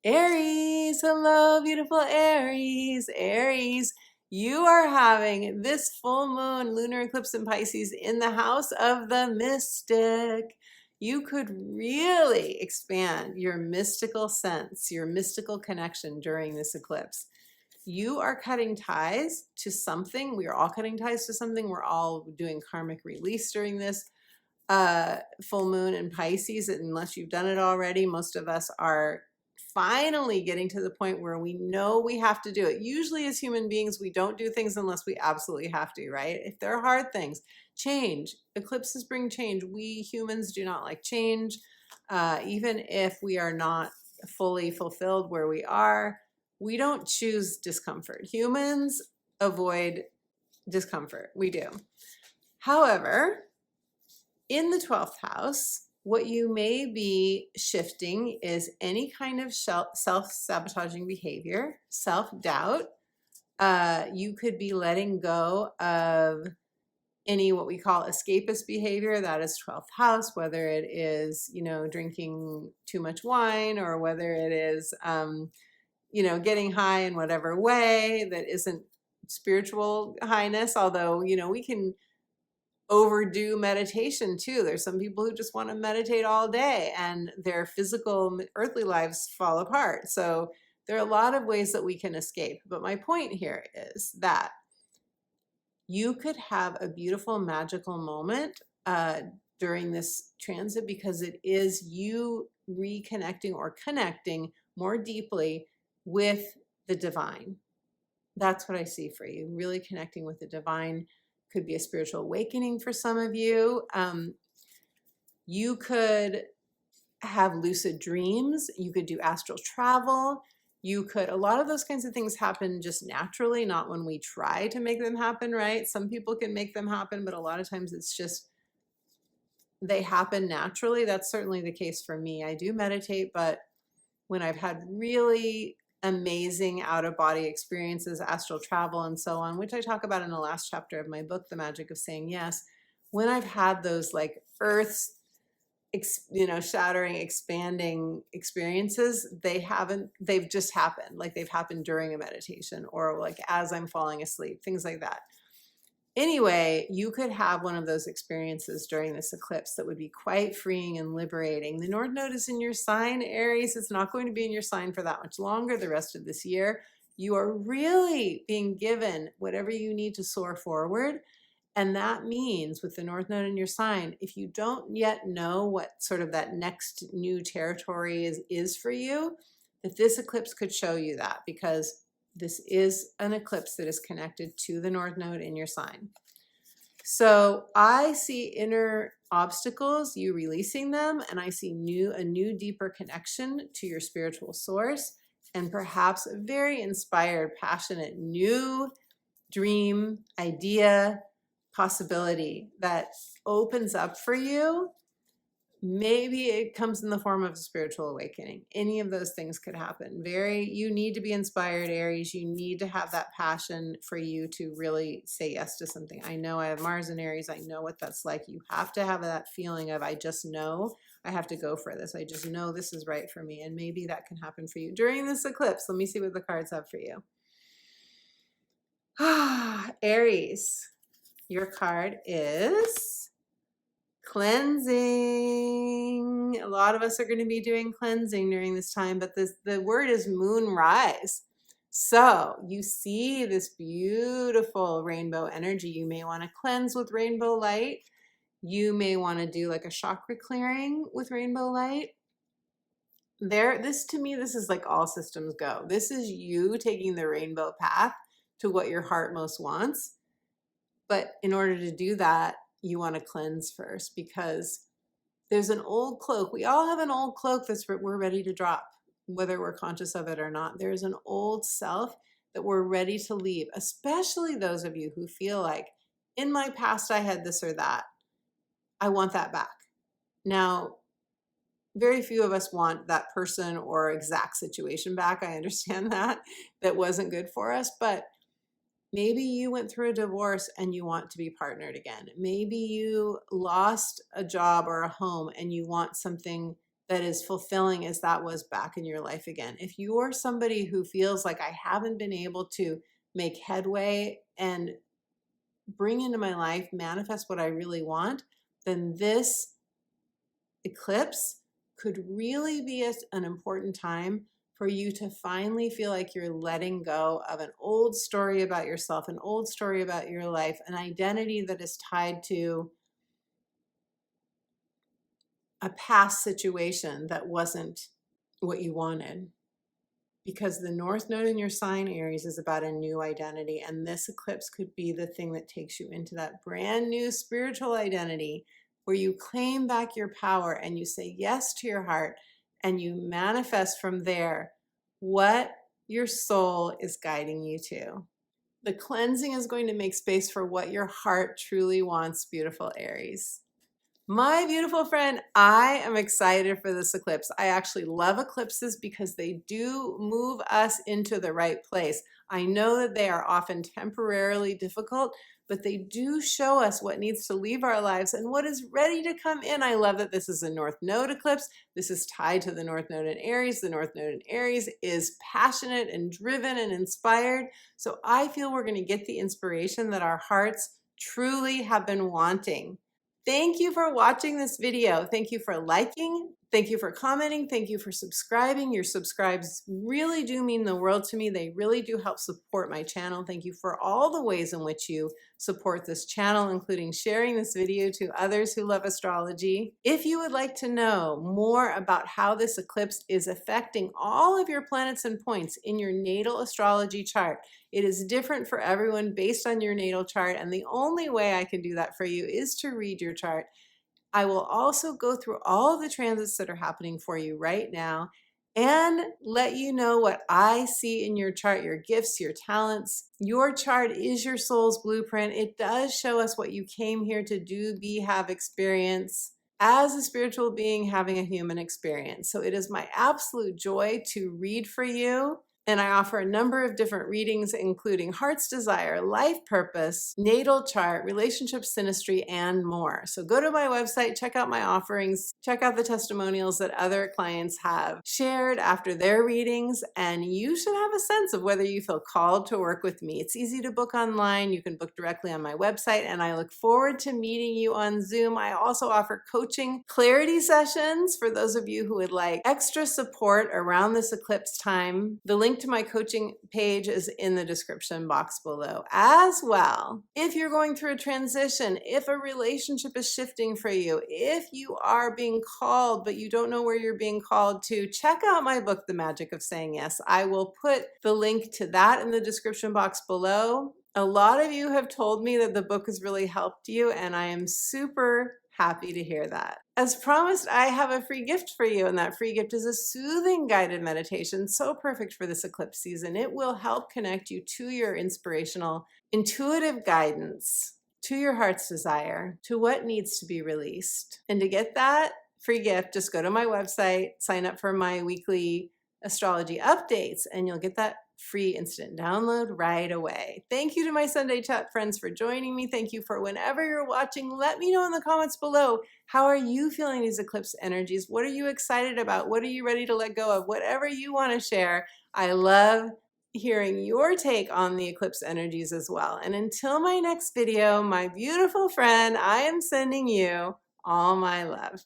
Aries, hello, beautiful Aries. Aries, you are having this full moon lunar eclipse in Pisces in the house of the mystic. You could really expand your mystical sense, your mystical connection during this eclipse. You are cutting ties to something. We are all cutting ties to something. We're all doing karmic release during this full moon in Pisces. Unless you've done it already, most of us are finally getting to the point where we know we have to do it. Usually as human beings, we don't do things unless we absolutely have to, right? If they're hard things, change. Eclipses bring change. We humans do not like change. Even if we are not fully fulfilled where we are, we don't choose discomfort. Humans avoid discomfort. We do. However, in the 12th house, what you may be shifting is any kind of self-sabotaging behavior, self-doubt. You could be letting go of any what we call escapist behavior. That is 12th house, whether it is, you know, drinking too much wine, or whether it is, you know, getting high in whatever way that isn't spiritual highness. Although, you know, we can overdo meditation too. There's some people who just want to meditate all day and their physical earthly lives fall apart. So there are a lot of ways that we can escape. But my point here is that you could have a beautiful magical moment during this transit, because it is you reconnecting or connecting more deeply with the divine. That's what I see for you, really connecting with the divine. Could be a spiritual awakening for some of you. You could have lucid dreams. You could do astral travel. You could, a lot of those kinds of things happen just naturally, not when we try to make them happen, right? Some people can make them happen, but a lot of times it's just, they happen naturally. That's certainly the case for me. I do meditate, but when I've had really amazing out-of-body experiences, astral travel and so on, which I talk about in the last chapter of my book, The Magic of Saying Yes, when I've had those like earth's, you know, shattering, expanding experiences, they've just happened. Like they've happened during a meditation, or like as I'm falling asleep, things like that. Anyway, you could have one of those experiences during this eclipse that would be quite freeing and liberating. The North Node is in your sign, Aries. It's not going to be in your sign for that much longer the rest of this year. You are really being given whatever you need to soar forward. And that means with the North Node in your sign, if you don't yet know what sort of that next new territory is for you, that this eclipse could show you that, because this is an eclipse that is connected to the North Node in your sign. So I see inner obstacles, you releasing them, and I see a new deeper connection to your spiritual source, and perhaps a very inspired, passionate, new dream, idea, possibility that opens up for you. Maybe it comes in the form of a spiritual awakening. Any of those things could happen. You need to be inspired, Aries. You need to have that passion for you to really say yes to something. I know I have Mars in Aries. I know what that's like. You have to have that feeling of, I just know I have to go for this. I just know this is right for me. And maybe that can happen for you during this eclipse. Let me see what the cards have for you. Aries, your card is Cleansing. A lot of us are going to be doing cleansing during this time, but the word is moonrise. So you see this beautiful rainbow energy. You may want to cleanse with rainbow light. You may want to do like a chakra clearing with rainbow light. This to me, this is like all systems go. This is you taking the rainbow path to what your heart most wants. But in order to do that, you want to cleanse first, because there's an old cloak. We all have an old cloak we're ready to drop, whether we're conscious of it or not. There's an old self that we're ready to leave, especially those of you who feel like, in my past, I had this or that. I want that back. Now, very few of us want that person or exact situation back. I understand that wasn't good for us, but maybe you went through a divorce and you want to be partnered again. Maybe you lost a job or a home and you want something that is fulfilling as that was back in your life again. If you're somebody who feels like, I haven't been able to make headway and bring into my life, manifest what I really want, then this eclipse could really be an important time for you to finally feel like you're letting go of an old story about yourself, an old story about your life, an identity that is tied to a past situation that wasn't what you wanted. Because the North Node in your sign, Aries, is about a new identity, and this eclipse could be the thing that takes you into that brand new spiritual identity where you claim back your power and you say yes to your heart and you manifest from there what your soul is guiding you to. The cleansing is going to make space for what your heart truly wants, beautiful Aries. My beautiful friend, I am excited for this eclipse. I actually love eclipses because they do move us into the right place. I know that they are often temporarily difficult, but they do show us what needs to leave our lives and what is ready to come in. I love that this is a North Node eclipse. This is tied to the North Node in Aries. The North Node in Aries is passionate and driven and inspired. So I feel we're going to get the inspiration that our hearts truly have been wanting. Thank you for watching this video. Thank you for liking. Thank you for commenting. Thank you for subscribing. Your subscribes really do mean the world to me. They really do help support my channel. Thank you for all the ways in which you support this channel, including sharing this video to others who love astrology. If you would like to know more about how this eclipse is affecting all of your planets and points in your natal astrology chart, it is different for everyone based on your natal chart, and the only way I can do that for you is to read your chart. I will also go through all of the transits that are happening for you right now and let you know what I see in your chart, your gifts, your talents. Your chart is your soul's blueprint. It does show us what you came here to do, be, have, experience as a spiritual being having a human experience. So it is my absolute joy to read for you. And I offer a number of different readings, including Heart's Desire, Life Purpose, Natal Chart, Relationship Synastry, and more. So go to my website, check out my offerings, check out the testimonials that other clients have shared after their readings, and you should have a sense of whether you feel called to work with me. It's easy to book online. You can book directly on my website, and I look forward to meeting you on Zoom. I also offer coaching clarity sessions for those of you who would like extra support around this eclipse time. The link to my coaching page is in the description box below as well. If you're going through a transition, if a relationship is shifting for you, if you are being called but you don't know where you're being called to, check out my book, The Magic of Saying Yes. I will put the link to that in the description box below. A lot of you have told me that the book has really helped you, and I am super happy to hear that. As promised, I have a free gift for you, and that free gift is a soothing guided meditation, so perfect for this eclipse season. It will help connect you to your inspirational, intuitive guidance, to your heart's desire, to what needs to be released. And to get that free gift, just go to my website, sign up for my weekly astrology updates, and you'll get that free instant download right away. Thank you to my Sunday chat friends for joining me. Thank you for whenever you're watching. Let me know in the comments below, how are you feeling these eclipse energies? What are you excited about? What are you ready to let go of? Whatever you want to share. I love hearing your take on the eclipse energies as well. And until my next video, my beautiful friend, I am sending you All my love.